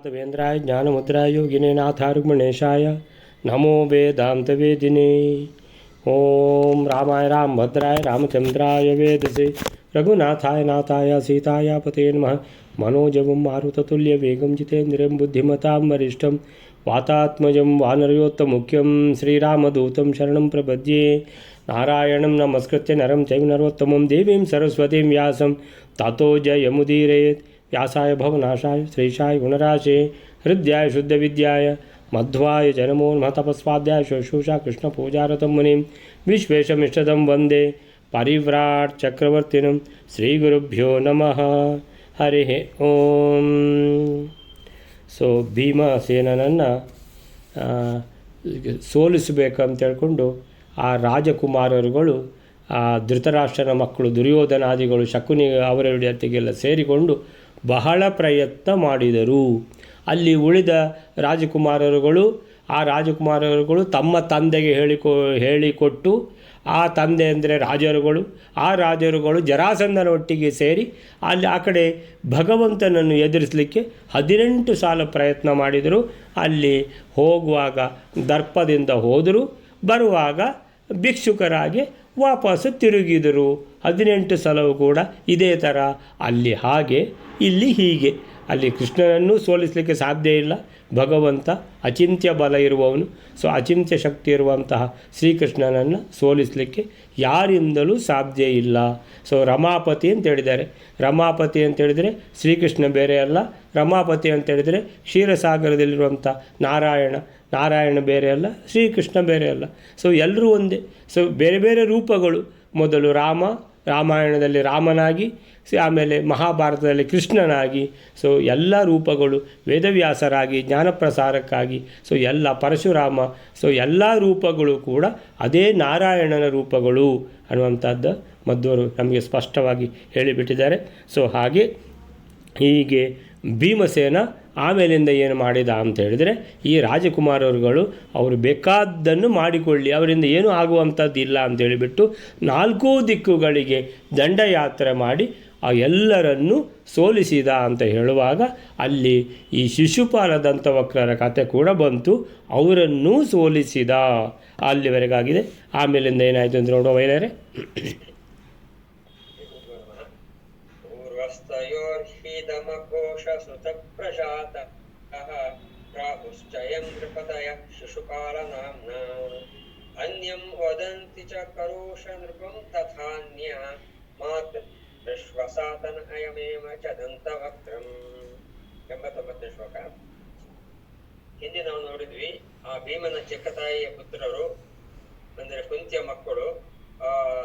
राघवेन्द्राय ज्ञानमुद्राय योगिनेनाथारुगुणेशाय नमो वेदान्तवेदिने। ओम रामाय रामभद्राय रामचंद्राय वेदसे रघुनाथाय नाथाय सीताय पते नमः। मनोजवं मारुततुल्यवेगं जितेन्द्रियं बुद्धिमतां वरिष्ठं वातात्मजं वानरयोत्तमुख्यं श्रीरामदूतं शरणं प्रपद्ये। नारायणं नमस्कृत्य नरं चैव नरोत्तमं देवीं सरस्वतीं व्यासं ततो जयमुदीरयेत्। व्यासाय भवनाशाय श्रीशाय गुणराशे हृद्याय शुद्धविद्याय मध्वाय जनमो नमः। तपस्वाध्याय शुश्रूषा कृष्णपूजारतं मुनिं विश्वेशमिष्टदं वन्दे परिव्राट् चक्रवर्तिनं श्रीगुरुभ्यो नमः। हरिः ओम। ಸೊ ಭೀಮಸೇನನನ್ನು ಸೋಲಿಸಬೇಕಂತ ಹೇಳ್ಕೊಂಡು ಆ ರಾಜಕುಮಾರರುಗಳು ಆ ಧೃತರಾಷ್ಟ್ರನ ಮಕ್ಕಳು ದುರ್ಯೋಧನಾದಿಗಳು ಶಕುನಿ ಅವರ ಜೊತೆಗೆಲ್ಲ ಸೇರಿಕೊಂಡು ಬಹಳ ಪ್ರಯತ್ನ ಮಾಡಿದರು. ಅಲ್ಲಿ ಉಳಿದ ರಾಜಕುಮಾರರುಗಳು ತಮ್ಮ ತಂದೆಗೆ ಹೇಳಿಕೊಟ್ಟು ಆ ತಂದೆ ಅಂದರೆ ಆ ರಾಜರುಗಳು ಜರಾಸಂಧನೊಟ್ಟಿಗೆ ಸೇರಿ ಅಲ್ಲಿ ಆ ಕಡೆ ಭಗವಂತನನ್ನು ಎದುರಿಸಲಿಕ್ಕೆ 18 ಸಾಲ ಪ್ರಯತ್ನ ಮಾಡಿದರು. ಅಲ್ಲಿ ಹೋಗುವಾಗ ದರ್ಪದಿಂದ ಹೋದರು, ಬರುವಾಗ ಭಿಕ್ಷುಕರಾಗಿ ವಾಪಸ್ಸು ತಿರುಗಿದರು. 18 ಸಲವೂ ಕೂಡ ಇದೇ ಥರ. ಅಲ್ಲಿ ಹಾಗೆ ಇಲ್ಲಿ ಹೀಗೆ. ಅಲ್ಲಿ ಕೃಷ್ಣನನ್ನು ಸೋಲಿಸಲಿಕ್ಕೆ ಸಾಧ್ಯ ಇಲ್ಲ. ಭಗವಂತ ಅಚಿಂತ್ಯ ಬಲ ಇರುವವನು. ಸೊ ಅಚಿಂತ್ಯ ಶಕ್ತಿ ಇರುವಂತಹ ಶ್ರೀಕೃಷ್ಣನನ್ನು ಸೋಲಿಸಲಿಕ್ಕೆ ಯಾರಿಂದಲೂ ಸಾಧ್ಯ ಇಲ್ಲ. ಸೊ ರಮಾಪತಿ ಅಂತ ಹೇಳಿದ್ದಾರೆ. ರಮಾಪತಿ ಅಂತೇಳಿದರೆ ಶ್ರೀಕೃಷ್ಣ ಬೇರೆ ಅಲ್ಲ. ರಮಾಪತಿ ಅಂತೇಳಿದರೆ ಕ್ಷೀರಸಾಗರದಲ್ಲಿರುವಂಥ ನಾರಾಯಣ ಬೇರೆ ಅಲ್ಲ, ಶ್ರೀಕೃಷ್ಣ ಬೇರೆ ಅಲ್ಲ. ಸೊ ಎಲ್ಲರೂ ಒಂದೇ. ಸೊ ಬೇರೆ ಬೇರೆ ರೂಪಗಳು. ಮೊದಲು ರಾಮಾಯಣದಲ್ಲಿ ರಾಮನಾಗಿ, ಆಮೇಲೆ ಮಹಾಭಾರತದಲ್ಲಿ ಕೃಷ್ಣನಾಗಿ, ಸೊ ಎಲ್ಲ ರೂಪಗಳು ವೇದವ್ಯಾಸರಾಗಿ ಜ್ಞಾನಪ್ರಸಾರಕ್ಕಾಗಿ, ಸೊ ಎಲ್ಲ ಪರಶುರಾಮ, ಸೊ ಎಲ್ಲ ರೂಪಗಳು ಕೂಡ ಅದೇ ನಾರಾಯಣನ ರೂಪಗಳು ಅನ್ನುವಂಥದ್ದು ಮಧ್ವರು ನಮಗೆ ಸ್ಪಷ್ಟವಾಗಿ ಹೇಳಿಬಿಟ್ಟಿದ್ದಾರೆ. ಸೊ ಹೀಗೆ ಭೀಮಸೇನ ಆಮೇಲಿಂದ ಏನು ಮಾಡಿದ ಅಂತ ಹೇಳಿದರೆ, ಈ ರಾಜಕುಮಾರರುಗಳು ಅವರು ಬೇಕಾದ್ದನ್ನು ಮಾಡಿಕೊಳ್ಳಿ, ಅವರಿಂದ ಏನೂ ಆಗುವಂಥದ್ದು ಇಲ್ಲ ಅಂತ ಹೇಳಿಬಿಟ್ಟು 4 ದಿಕ್ಕುಗಳಿಗೆ ದಂಡಯಾತ್ರೆ ಮಾಡಿ ಆ ಎಲ್ಲರನ್ನೂ ಸೋಲಿಸಿದ ಅಂತ ಹೇಳುವಾಗ ಅಲ್ಲಿ ಈ ಶಿಶುಪಾಲ ದಂತವಕ್ರರ ಕಥೆ ಕೂಡ ಬಂತು. ಅವರನ್ನೂ ಸೋಲಿಸಿದ. ಅಲ್ಲಿವರೆಗಾಗಿದೆ. ಆಮೇಲಿಂದ ಏನಾಯಿತು ಅಂತ ನೋಡುವ ವೈಲರೇ. ಅನ್ಯಂ ವದಂತಿ ಚ ಕರೋಷ ನೃಪಂ ತಥಾನ್ಯ ಮಾತ್ ವಿಶ್ವಸಾತನ ಅಯಮೇವ ಚ ದಂತವಕ್ರಂ. 89ನೇ ಶ್ಲೋಕ. ಹಿಂದೆ ನಾವು ನೋಡಿದ್ವಿ, ಆ ಭೀಮನ ಚಿಕ್ಕತಾಯಿಯ ಪುತ್ರರು ಅಂದರೆ ಕುಂತಿಯ ಮಕ್ಕಳು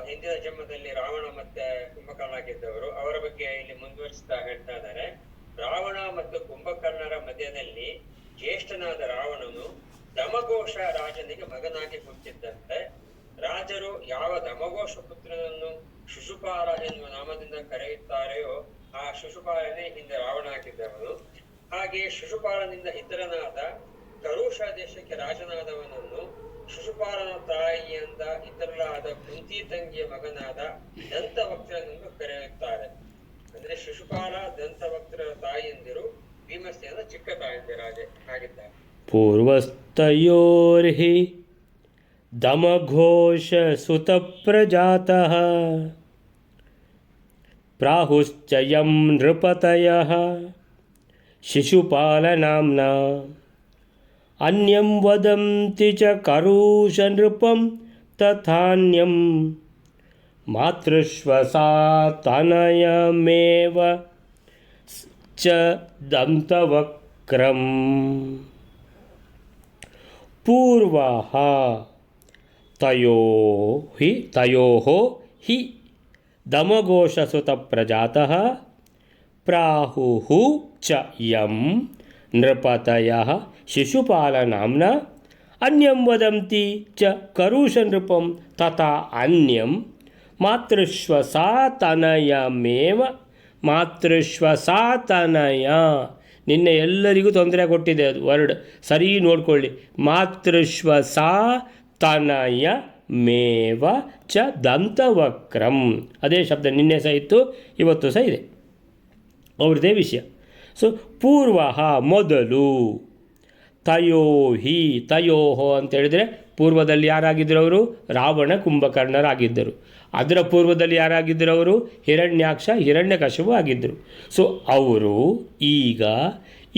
ಹಿಂದಿನ ಜನ್ಮದಲ್ಲಿ ರಾವಣ ಮತ್ತೆ ಕುಂಭಕರ್ಣ ಆಗಿದ್ದವರು. ಅವರ ಬಗ್ಗೆ ಇಲ್ಲಿ ಮುಂದುವರಿಸ್ತಾ ಹೇಳ್ತಾ ಇದ್ದಾರೆ. ರಾವಣ ಮತ್ತು ಕುಂಭಕರ್ಣರ ಮಧ್ಯದಲ್ಲಿ ಜ್ಯೇಷ್ಠನಾದ ರಾವಣನು ದಮಘೋಷ ರಾಜನಿಗೆ ಮಗನಾಗಿ ಹುಟ್ಟಿದ್ದಂತೆ ರಾಜರು ಯಾವ ದಮಘೋಷ ಪುತ್ರನನ್ನು ಶಿಶುಪಾಲ ಎನ್ನುವ ನಾಮದಿಂದ ಕರೆಯುತ್ತಾರೆಯೋ ಆ ಶಿಶುಪಾಲನೇ ಹಿಂದೆ ರಾವಣ ಆಗಿದ್ದವನು. ಹಾಗೆ ಶಿಶುಪಾಲನಿಂದ ಇತರನಾದ ಕರುಷ ದೇಶಕ್ಕೆ ರಾಜನಾದವನನ್ನು ಶಿಶುಪಾಲನ ತಾಯಿಯಿಂದ ಇತರರಾದ ಕುಂತಿ ತಂಗಿಯ ಮಗನಾದ ದಂತವಕ್ರನೆಂದು ಕರೆಯುತ್ತಾರೆ. ಅಂದ್ರೆ ಶಿಶುಪಾಲ ದಂತವಕ್ರರ ತಾಯಿಯಂದಿರು ಭೀಮಸೇನ ಚಿಕ್ಕ ತಾಯಿಯಂದಿರಾಜೆ ಆಗಿದ್ದಾರೆ. ಪೂರ್ವಸ್ತಯೋರ್ಹಿ ದಮಘೋಷ ಸುತ ಪ್ರಜಾತಃ ಪ್ರಾಹುಶ್ಚಯಂ ನೃಪತಯಃ ಶಿಶುಪಾಲ ನಾಮ್ನಾ ಅನ್ಯಂ ವದಂತಿ ಚ ಕರುಷ ನೃಪಂ ತಥಾನ್ಯಂ ಮಾತೃಶ್ವಸಾತನಯಮೇವ ಚ ದಂತವಕ್ರಂ. ಪೂರ್ವಃ ತಯೋಃ ಹಿ ದಮಘೋಷಸುತ ಪ್ರಜಾತಃ ಪ್ರಾಹುಃ ಚ ಯಂ ನೃಪತಯಃ ಶಿಶುಪಾಲ ನಾಮ್ನಾ ಅನ್ಯಂ ವದಂತಿ ಚ ಕರುಷ ನೃಪಂ ತಥಾ ಅನ್ಯಂ ಮಾತೃಶ್ವಸಾತನಯಮೇವ. ಮಾತೃಶ್ವಸಾತನಯ ನಿನ್ನೆ ಎಲ್ಲರಿಗೂ ತೊಂದರೆ ಕೊಟ್ಟಿದೆ ಅದು ವರ್ಡ್, ಸರಿ ನೋಡ್ಕೊಳ್ಳಿ. ಮಾತೃಶ್ವಸಾತನಯ ಮೇವ ಚ ದಂತವಕ್ರಂ. ಅದೇ ಶಬ್ದ ನಿನ್ನೆ ಸಹ ಇತ್ತು, ಇವತ್ತು ಸಹ ಇದೆ. ಅವ್ರದ್ದೇ ವಿಷಯ. ಸೊ ಪೂರ್ವ ಮೊದಲು, ತಯೋಹಿ ತಯೋಹೋ ಅಂತೇಳಿದರೆ ಪೂರ್ವದಲ್ಲಿ ಯಾರಾಗಿದ್ದರು ಅವರು? ರಾವಣ ಕುಂಭಕರ್ಣರಾಗಿದ್ದರು. ಅದರ ಪೂರ್ವದಲ್ಲಿ ಯಾರಾಗಿದ್ದರು ಅವರು? ಹಿರಣ್ಯಾಕ್ಷ ಹಿರಣ್ಯಕಶಿಪು ಆಗಿದ್ದರು. ಸೊ ಅವರು ಈಗ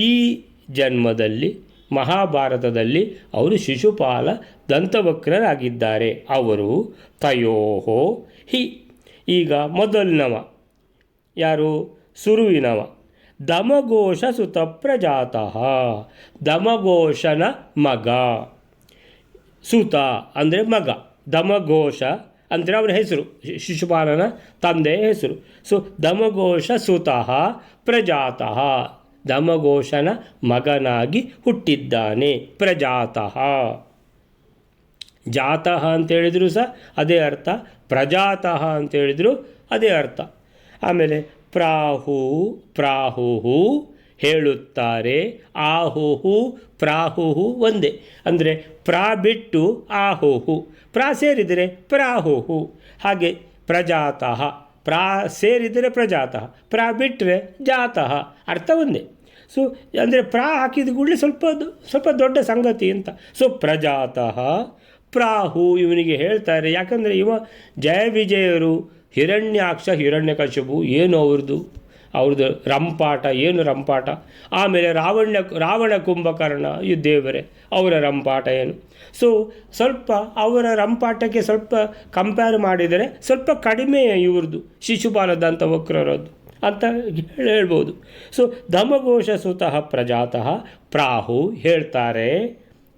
ಈ ಜನ್ಮದಲ್ಲಿ ಮಹಾಭಾರತದಲ್ಲಿ ಅವರು ಶಿಶುಪಾಲ ದಂತವಕ್ರರಾಗಿದ್ದಾರೆ. ಅವರು ತಯೋಹೋ ಹಿ, ಈಗ ಮೊದಲನವ ಯಾರು? ಸುರುವಿನವ. ದಮಘೋಷ ಸುತ ಪ್ರಜಾತಃ, ದಮಘೋಷನ ಮಗ. ಸುತ ಅಂದರೆ ಮಗ, ದಮಘೋಷ ಅಂದರೆ ಅವನ ಹೆಸರು, ಶಿಶುಪಾಲನ ತಂದೆಯ ಹೆಸರು. ಸೊ ದಮಘೋಷ ಸುತಃ ಪ್ರಜಾತಃ, ದಮಘೋಷನ ಮಗನಾಗಿ ಹುಟ್ಟಿದ್ದಾನೆ. ಪ್ರಜಾತಃ, ಜಾತಃ ಅಂತೇಳಿದ್ರು ಸಹ ಅದೇ ಅರ್ಥ, ಪ್ರಜಾತಃ ಅಂತೇಳಿದ್ರು ಅದೇ ಅರ್ಥ. ಆಮೇಲೆ ಪ್ರಾಹು ಹೇಳುತ್ತಾರೆ, ಆಹುಹು ಪ್ರಾಹುಹು ಒಂದೇ. ಅಂದರೆ ಪ್ರಾ ಬಿಟ್ಟು ಆಹುಹು, ಪ್ರಾ ಸೇರಿದರೆ ಪ್ರಾಹುಹು. ಹಾಗೆ ಪ್ರಜಾತಃ, ಪ್ರಾ ಸೇರಿದರೆ ಪ್ರಜಾತಃ, ಪ್ರಾ ಬಿಟ್ಟರೆ ಜಾತಃ, ಅರ್ಥ ಒಂದೇ. ಸೊ ಅಂದರೆ ಪ್ರಾ ಹಾಕಿದ ಕೂಡಲೇ ಸ್ವಲ್ಪ ದೊಡ್ಡ ಸಂಗತಿ ಅಂತ. ಸೊ ಪ್ರಜಾತಃ ಪ್ರಾಹು ಇವನಿಗೆ ಹೇಳ್ತಾರೆ. ಯಾಕಂದರೆ ಇವ ಜಯ ವಿಜಯರು, ಹಿರಣ್ಯಾಕ್ಷ ಹಿರಣ್ಯಕಶಿಪು ಏನು ಅವ್ರದ್ದು ರಂಪಾಟ, ಏನು ರಂಪಾಟ. ಆಮೇಲೆ ರಾವಣ ಕುಂಭಕರ್ಣ ಈ ದೇವರೇ, ಅವರ ರಂಪಾಟ ಏನು. ಸೊ ಸ್ವಲ್ಪ ಅವರ ರಂಪಾಟಕ್ಕೆ ಸ್ವಲ್ಪ ಕಂಪೇರ್ ಮಾಡಿದರೆ ಸ್ವಲ್ಪ ಕಡಿಮೆ ಇವ್ರದ್ದು ಶಿಶುಪಾಲ ದಂತವಕ್ರರದ್ದು ಅಂತ ಹೇಳ್ಬೋದು. ಸೊ ದಮಘೋಷ ಸುತಃ ಪ್ರಜಾತಃ ಪ್ರಾಹು ಹೇಳ್ತಾರೆ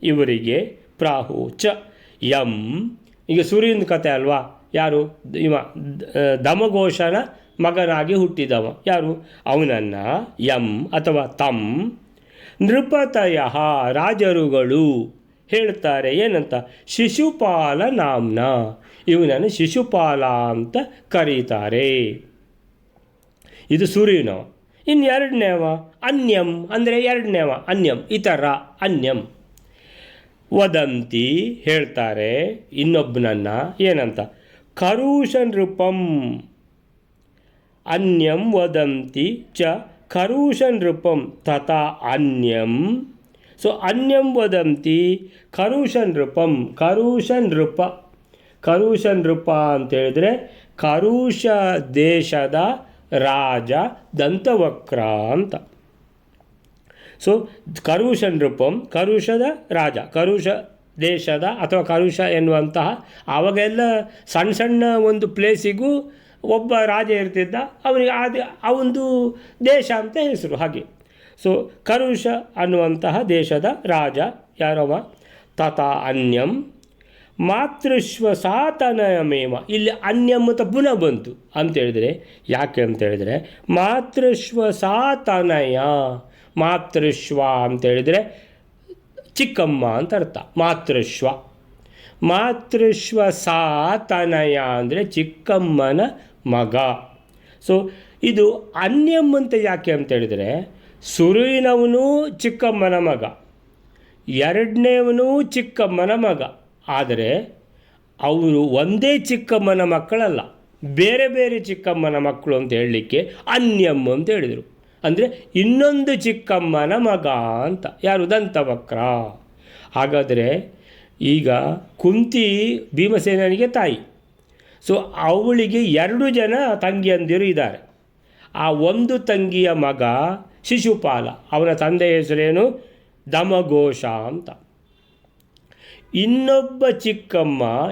ಇವರಿಗೆ. ಪ್ರಾಹು ಚ ಯಂ, ಈಗ ಸೂರ್ಯನ ಕಥೆ ಅಲ್ವಾ, ಯಾರು? ಇವ ದಮಘೋಷನ ಮಗನಾಗಿ ಹುಟ್ಟಿದವ ಯಾರು? ಅವನನ್ನು ಯಂ ಅಥವಾ ತಂ ನೃಪತಯ ರಾಜರುಗಳು ಹೇಳ್ತಾರೆ ಏನಂತ? ಶಿಶುಪಾಲ ನಾಮ್ನ, ಇವನನ್ನು ಶಿಶುಪಾಲ ಅಂತ ಕರೀತಾರೆ. ಇದು ಸೂರ್ಯನವ. ಇನ್ನು ಎರಡನೇವ ಅನ್ಯಂ ಅಂದರೆ ಎರಡನೇವ ಅನ್ಯಂ, ಇತರ ಅನ್ಯಂ. ವದಂತಿ ಹೇಳ್ತಾರೆ ಇನ್ನೊಬ್ಬನನ್ನು ಏನಂತ? ಖರೂಷ ನೃಪಂ ಅನ್ಯಂ ವದಂತಿ ಚ ಖರೂಷ ನೃಪಂ ತಥಾ ಅನ್ಯಂ. ಸೊ ಅನ್ಯಂ ವದಂತಿ ಖರೂಷ ನೃಪಂ, ಖರೂಷ ನೃಪ ಅಂತೇಳಿದರೆ ಖರೂಷ ದೇಶದ ರಾಜ ದಂತವಕ್ರ ಅಂತ. ಸೊ ಖರೂಷ ನೃಪಂ, ಖರೂಷದ ರಾಜ, ಖರೂಷ ದೇಶದ ಅಥವಾ ಖರೂಷ ಎನ್ನುವಂತಹ, ಆವಾಗೆಲ್ಲ ಸಣ್ಣ ಸಣ್ಣ ಒಂದು ಪ್ಲೇಸಿಗೂ ಒಬ್ಬ ರಾಜ ಇರ್ತಿದ್ದ, ಅವನಿಗೆ ಅವನದು ದೇಶ ಅಂತ ಹೆಸರು ಹಾಗೆ. ಸೊ ಖರೂಷ ಅನ್ನುವಂತಹ ದೇಶದ ರಾಜ ಯಾರವ? ತಥಾ ಅನ್ಯಂ ಮಾತೃಶ್ವ ಸಾತನಯಮೇವ. ಇಲ್ಲಿ ಅನ್ಯಂ ಅಂತ ಪುನಃ ಬಂತು ಅಂತೇಳಿದರೆ ಯಾಕೆ ಅಂತೇಳಿದರೆ ಮಾತೃಶ್ವ ಸಾತನಯ, ಮಾತೃಶ್ವ ಅಂತೇಳಿದರೆ ಚಿಕ್ಕಮ್ಮ ಅಂತ ಅರ್ಥ. ಮಾತೃಶ್ವ ಸಾತನಯ ಅಂದರೆ ಚಿಕ್ಕಮ್ಮನ ಮಗ. ಸೊ ಇದು ಅನ್ಯಂ ಅಂತ ಯಾಕೆ ಅಂತೇಳಿದರೆ ಸುರುವಿನವನು ಚಿಕ್ಕಮ್ಮನ ಮಗ, ಎರಡನೇವನು ಚಿಕ್ಕಮ್ಮನ ಮಗ. ಆದರೆ ಅವರು ಒಂದೇ ಚಿಕ್ಕಮ್ಮನ ಮಕ್ಕಳಲ್ಲ, ಬೇರೆ ಬೇರೆ ಚಿಕ್ಕಮ್ಮನ ಮಕ್ಕಳು ಅಂತ ಹೇಳಲಿಕ್ಕೆ ಅನ್ಯಂ ಅಂತ ಹೇಳಿದರು. ಅಂದರೆ ಇನ್ನೊಂದು ಚಿಕ್ಕಮ್ಮನ ಮಗ ಅಂತ. ಯಾರು? ದಂತವಕ್ರ. ಹಾಗಾದರೆ ಈಗ ಕುಂತಿ ಭೀಮಸೇನನಿಗೆ ತಾಯಿ. ಸೊ ಅವಳಿಗೆ 2 ಜನ ತಂಗಿಯಂದಿರು ಇದ್ದಾರೆ. ಆ ಒಂದು ತಂಗಿಯ ಮಗ ಶಿಶುಪಾಲ, ಅವನ ತಂದೆಯ ಹೆಸರೇನು? ದಮಘೋಷ ಅಂತ.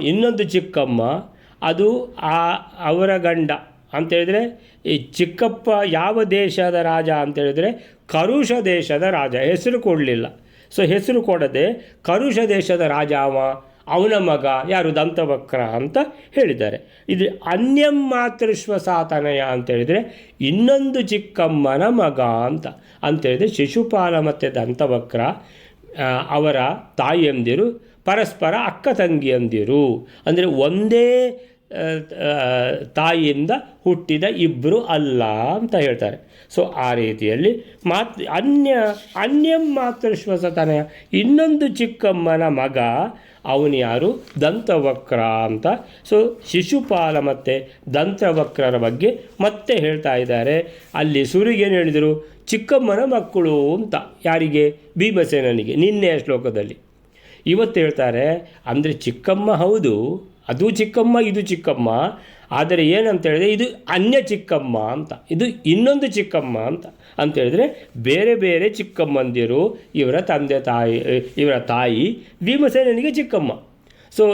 ಇನ್ನೊಂದು ಚಿಕ್ಕಮ್ಮ ಅದು ಅವರ ಗಂಡ ಅಂತೇಳಿದರೆ ಈ ಚಿಕ್ಕಪ್ಪ ಯಾವ ದೇಶದ ರಾಜ ಅಂತೇಳಿದರೆ ಖರೂಷ ದೇಶದ ರಾಜ. ಹೆಸರು ಕೊಡಲಿಲ್ಲ. ಸೊ ಹೆಸರು ಕೊಡದೆ ಖರೂಷ ದೇಶದ ರಾಜ ಅವನ ಮಗ ಯಾರು? ದಂತವಕ್ರ ಅಂತ ಹೇಳಿದ್ದಾರೆ. ಇದು ಅನ್ಯಂ ಮಾತೃಶ್ವ ಸಾತನಯ ಅಂತೇಳಿದರೆ ಇನ್ನೊಂದು ಚಿಕ್ಕಮ್ಮನ ಮಗ ಅಂತೇಳಿದರೆ ಶಿಶುಪಾಲ ಮತ್ತು ದಂತವಕ್ರ ಅವರ ತಾಯಿಯಂದಿರು ಪರಸ್ಪರ ಅಕ್ಕ ತಂಗಿಯಂದಿರು. ಅಂದರೆ ಒಂದೇ ತಾಯಿಯಿಂದ ಹುಟ್ಟಿದ ಇಬ್ಬರು ಅಲ್ಲ ಅಂತ ಹೇಳ್ತಾರೆ. ಸೊ ಆ ರೀತಿಯಲ್ಲಿ ಅನ್ಯಂ ಮಾತೃಶ್ವಸತನಯ, ಇನ್ನೊಂದು ಚಿಕ್ಕಮ್ಮನ ಮಗ ಅವನು ಯಾರು? ದಂತವಕ್ರ ಅಂತ. ಸೊ ಶಿಶುಪಾಲ ಮತ್ತು ದಂತವಕ್ರರ ಬಗ್ಗೆ ಮತ್ತೆ ಹೇಳ್ತಾ ಇದ್ದಾರೆ. ಅಲ್ಲಿ ಸೂರ್ಯಗೇನು ಹೇಳಿದರು? ಚಿಕ್ಕಮ್ಮನ ಮಕ್ಕಳು ಅಂತ. ಯಾರಿಗೆ? ಭೀಮಸೇನನಿಗೆ, ನಿನ್ನೆಯ ಶ್ಲೋಕದಲ್ಲಿ. ಇವತ್ತು ಹೇಳ್ತಾರೆ ಅಂದರೆ ಚಿಕ್ಕಮ್ಮ ಹೌದು, ಅದು ಚಿಕ್ಕಮ್ಮ ಇದು ಚಿಕ್ಕಮ್ಮ, ಆದರೆ ಏನಂತ ಹೇಳಿದ್ರೆ ಇದು ಅನ್ಯ ಚಿಕ್ಕಮ್ಮ ಅಂತ, ಇದು ಇನ್ನೊಂದು ಚಿಕ್ಕಮ್ಮ ಅಂತ ಹೇಳಿದ್ರೆ ಬೇರೆ ಬೇರೆ ಚಿಕ್ಕಮ್ಮಂದಿರು. ಇವರ ಇವರ ತಾಯಿ ಭೀಮಸೇನನಿಗೆ ಚಿಕ್ಕಮ್ಮ. ಸೊ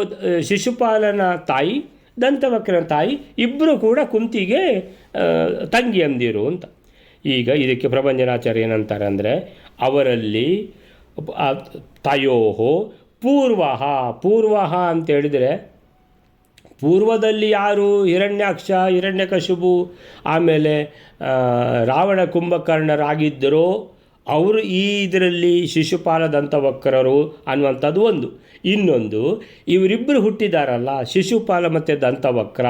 ಶಿಶುಪಾಲನ ತಾಯಿ, ದಂತವಕ್ರನ ತಾಯಿ ಇಬ್ಬರು ಕೂಡ ಕುಂತಿಗೆ ತಂಗಿಯಂದಿರು ಅಂತ. ಈಗ ಇದಕ್ಕೆ ಪ್ರಭಂಜನಾಚಾರ್ಯ ಏನಂತಾರೆ ಅಂದರೆ, ಅವರಲ್ಲಿ ತಯೋಹೋ ಪೂರ್ವಹ ಅಂತ ಹೇಳಿದರೆ, ಪೂರ್ವದಲ್ಲಿ ಯಾರು? ಹಿರಣ್ಯಾಕ್ಷ, ಹಿರಣ್ಯಕಶಿಪು, ಆಮೇಲೆ ರಾವಣ ಕುಂಭಕರ್ಣರಾಗಿದ್ದರೋ ಅವರು ಈ ಇದರಲ್ಲಿ ಶಿಶುಪಾಲ ದಂತವಕ್ರರು ಅನ್ನುವಂಥದ್ದು ಒಂದು. ಇನ್ನೊಂದು, ಇವರಿಬ್ಬರು ಹುಟ್ಟಿದಾರಲ್ಲ ಶಿಶುಪಾಲ ಮತ್ತು ದಂತವಕ್ರ,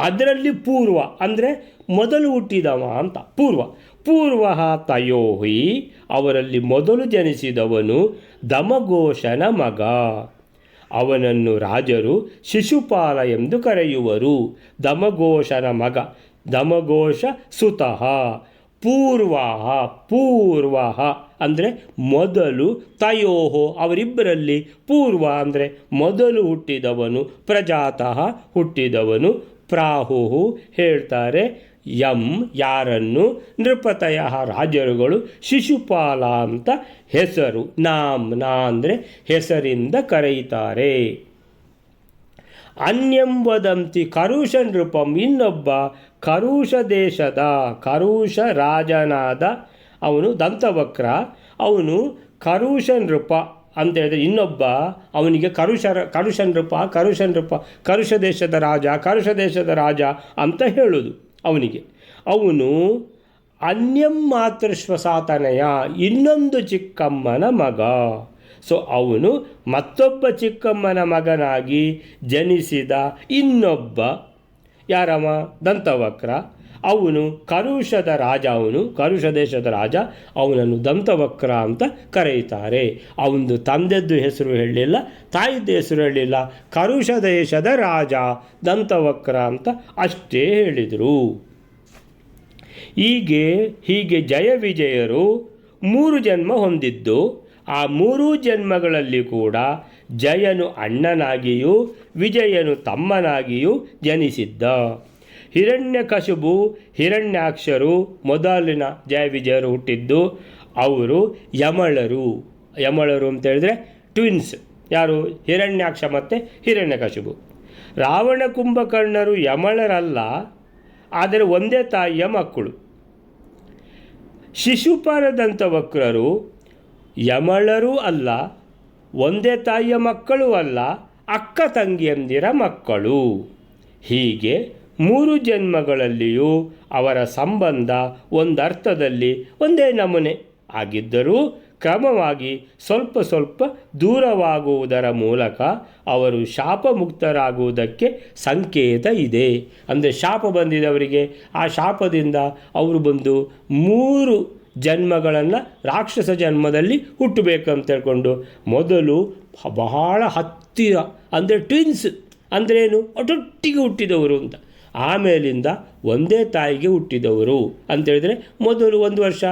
ಅದರಲ್ಲಿ ಪೂರ್ವ ಅಂದರೆ ಮೊದಲು ಹುಟ್ಟಿದವ ಅಂತ. ಪೂರ್ವ ತಯೋಹಿ, ಅವರಲ್ಲಿ ಮೊದಲು ಜನಿಸಿದವನು ದಮಘೋಷನ ಮಗ. ಅವನನ್ನು ರಾಜರು ಶಿಶುಪಾಲ ಎಂದು ಕರೆಯುವರು. ದಮಘೋಷನ ಮಗ, ದಮಘೋಷ ಸುತಃ. ಪೂರ್ವ ಅಂದರೆ ಮೊದಲು, ತಯೋಹೋ ಅವರಿಬ್ಬರಲ್ಲಿ, ಪೂರ್ವ ಅಂದರೆ ಮೊದಲು ಹುಟ್ಟಿದವನು, ಪ್ರಜಾತಃ ಹುಟ್ಟಿದವನು, ಪ್ರಾಹು ಹೇಳ್ತಾರೆ ಯಾರನ್ನು? ನೃಪತಯ ರಾಜರುಗಳು ಶಿಶುಪಾಲ ಅಂತ ಹೆಸರು, ನಾಮ್ನ ಅಂದರೆ ಹೆಸರಿಂದ ಕರೆಯುತ್ತಾರೆ. ಅನ್ಯಂ ವದಂತಿ ಕರುಷ ನೃಪಂ, ಇನ್ನೊಬ್ಬ ಕರುಷ ದೇಶದ ಕರುಷ ರಾಜನಾದ ಅವನು ದಂತವಕ್ರ, ಅವನು ಕರುಷ ನೃಪ ಅಂತ ಹೇಳಿದ್ರೆ ಇನ್ನೊಬ್ಬ ಅವನಿಗೆ ಕರುಷ ನೃಪ ಕರುಷ ದೇಶದ ರಾಜ ಅಂತ ಹೇಳೋದು ಅವನಿಗೆ. ಅವನು ಅನ್ಯಂ ಮಾತೃಶ್ವಸಾತನಯ, ಇನ್ನೊಂದು ಚಿಕ್ಕಮ್ಮನ ಮಗ. ಸೊ ಅವನು ಮತ್ತೊಬ್ಬ ಚಿಕ್ಕಮ್ಮನ ಮಗನಾಗಿ ಜನಿಸಿದ ಇನ್ನೊಬ್ಬ ಯಾರವ? ದಂತವಕ್ರ. ಅವನು ಕರುಷದ ರಾಜ, ಅವನು ಕರುಷ ದೇಶದ ರಾಜ, ಅವನನ್ನು ದಂತವಕ್ರ ಅಂತ ಕರೆಯುತ್ತಾರೆ. ಅವನದು ತಂದೆದ್ದು ಹೆಸರು ಹೇಳಲಿಲ್ಲ, ತಾಯಿದ್ದು ಹೆಸರು ಹೇಳಲಿಲ್ಲ, ಕರುಷ ದೇಶದ ರಾಜ ದಂತವಕ್ರ ಅಂತ ಅಷ್ಟೇ ಹೇಳಿದರು. ಹೀಗೆ ಜಯ ವಿಜಯರು 3 ಜನ್ಮ ಹೊಂದಿದ್ದು, ಆ 3 ಜನ್ಮಗಳಲ್ಲಿ ಕೂಡ ಜಯನು ಅಣ್ಣನಾಗಿಯೂ ವಿಜಯನು ತಮ್ಮನಾಗಿಯೂ ಜನಿಸಿದ್ದ. ಹಿರಣ್ಯಕಶಿಪು ಹಿರಣ್ಯಾಕ್ಷರು ಮೊದಲಿನ ಜಯ ವಿಜಯರು ಹುಟ್ಟಿದ್ದು. ಅವರು ಯಮಳರು ಅಂತ ಹೇಳಿದ್ರೆ ಟ್ವಿನ್ಸ್. ಯಾರು? ಹಿರಣ್ಯಾಕ್ಷ ಮತ್ತು ಹಿರಣ್ಯಕಶಿಪು. ರಾವಣ ಕುಂಭಕರ್ಣರು ಯಮಳರಲ್ಲ, ಆದರೆ ಒಂದೇ ತಾಯಿಯ ಮಕ್ಕಳು. ಶಿಶುಪಾಲ ದಂತವಕ್ರರು ಯಮಳರೂ ಅಲ್ಲ, ಒಂದೇ ತಾಯಿಯ ಮಕ್ಕಳೂ ಅಲ್ಲ, ಅಕ್ಕ ತಂಗಿಯಂದಿರ ಮಕ್ಕಳು. ಹೀಗೆ 3 ಜನ್ಮಗಳಲ್ಲಿಯೂ ಅವರ ಸಂಬಂಧ ಒಂದರ್ಥದಲ್ಲಿ ಒಂದೇ ನಮೂನೆ ಆಗಿದ್ದರೂ ಕ್ರಮವಾಗಿ ಸ್ವಲ್ಪ ದೂರವಾಗುವುದರ ಮೂಲಕ ಅವರು ಶಾಪ ಮುಕ್ತರಾಗುವುದಕ್ಕೆ ಸಂಕೇತ ಇದೆ. ಅಂದರೆ ಶಾಪ ಬಂದಿದವರಿಗೆ ಆ ಶಾಪದಿಂದ ಅವರು ಬಂದು 3 ಜನ್ಮಗಳನ್ನು ರಾಕ್ಷಸ ಜನ್ಮದಲ್ಲಿ ಹುಟ್ಟಬೇಕಂತ ಹೇಳ್ಕೊಂಡು ಮೊದಲು ಬಹಳ ಹತ್ತಿರ ಅಂದರೆ ಟ್ವಿನ್ಸ್ ಅಂದ್ರೇನು? ಒಟ್ಟೊಟ್ಟಿಗೆ ಹುಟ್ಟಿದವರು ಅಂತ. ಆಮೇಲಿಂದ ಒಂದೇ ತಾಯಿಗೆ ಹುಟ್ಟಿದವರು ಅಂತೇಳಿದರೆ ಮೊದಲು 1 ವರ್ಷ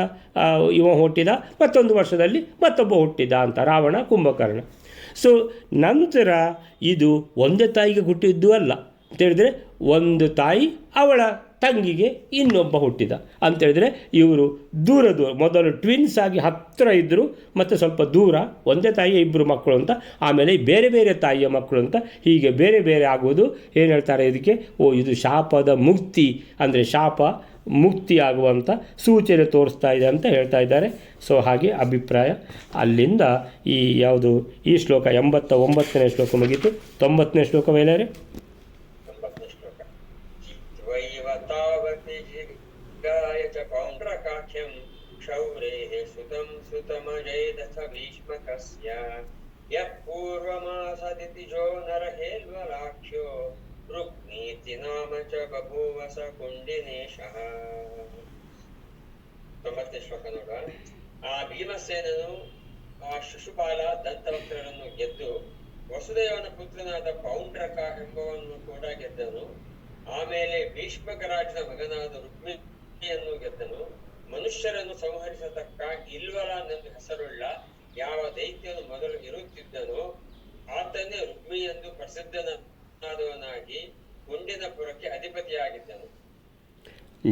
ಇವ ಹುಟ್ಟಿದ, ಮತ್ತೊಂದು ವರ್ಷದಲ್ಲಿ ಮತ್ತೊಬ್ಬ ಹುಟ್ಟಿದ ಅಂತ ರಾವಣ ಕುಂಭಕರ್ಣ. ಸೊ ನಂತರ ಇದು ಒಂದೇ ತಾಯಿಗೆ ಹುಟ್ಟಿದ್ದು ಅಲ್ಲ ಅಂತೇಳಿದರೆ, ಒಂದು ತಾಯಿ ಅವಳ ತಂಗಿಗೆ ಇನ್ನೊಬ್ಬ ಹುಟ್ಟಿದ ಅಂತೇಳಿದರೆ ಇವರು ದೂರ ಮೊದಲು ಟ್ವಿನ್ಸ್ ಆಗಿ ಹತ್ತಿರ ಇದ್ದರು, ಮತ್ತು ಸ್ವಲ್ಪ ದೂರ ಒಂದೇ ತಾಯಿಯ 2 ಮಕ್ಕಳು ಅಂತ, ಆಮೇಲೆ ಬೇರೆ ಬೇರೆ ತಾಯಿಯ ಮಕ್ಕಳು ಅಂತ, ಹೀಗೆ ಬೇರೆ ಬೇರೆ ಆಗುವುದು. ಏನು ಹೇಳ್ತಾರೆ ಇದಕ್ಕೆ? ಇದು ಶಾಪದ ಮುಕ್ತಿ, ಅಂದರೆ ಶಾಪ ಮುಕ್ತಿಯಾಗುವಂಥ ಸೂಚನೆ ತೋರಿಸ್ತಾ ಇದೆ ಅಂತ ಹೇಳ್ತಾ ಇದ್ದಾರೆ. ಸೊ ಹಾಗೆ ಅಭಿಪ್ರಾಯ. ಅಲ್ಲಿಂದ ಈ ಶ್ಲೋಕ 89ನೇ ಶ್ಲೋಕ ಮುಗೀತು. 90ನೇ ಶ್ಲೋಕ ವೇಲಾರೆ क्षौरेः सुतं सुतमजेदथ भीष्मकस्य यः पूर्वमासदितिजो नरहेल्वलाक्ष्यो रुक्मी रुक्मीति नाम च बभूव स कुण्डिनेशः. 90ನೇ ಶ್ಲೋಕ ನೋಡ. ಆ ಭೀಮಸೇನನು ಆ ಶಿಶುಪಾಲ ದಂತವಕ್ರರನ್ನು ಗೆದ್ದು ವಸುದೇವನ ಪುತ್ರನಾದ ಪೌಂಡ್ರಕ ಎಂಬವನ್ನು ಕೂಡ ಗೆದ್ದನು. ಆಮೇಲೆ ಭೀಷ್ಮಕರಾಜನ ಮಗನಾದ ರುಕ್ಮಿಣಿಯನ್ನು ಗೆದ್ದನು. ಮನುಷ್ಯರನ್ನು ಸಂಹರಿಸತಕ್ಕ ಇಲ್ವಲನೆಂದು ಹೆಸರುಳ್ಳ ಯಾವ ದೈತ್ಯನು ಮೊದಲು ಇರುತ್ತಿದ್ದನೋ ಆತನೇ ರುಕ್ಮಿ ಎಂದು ಪ್ರಸಿದ್ಧನಾದವನಾಗಿ ಗುಂಡಿನಪುರಕ್ಕೆ ಅಧಿಪತಿಯಾಗಿದ್ದನು.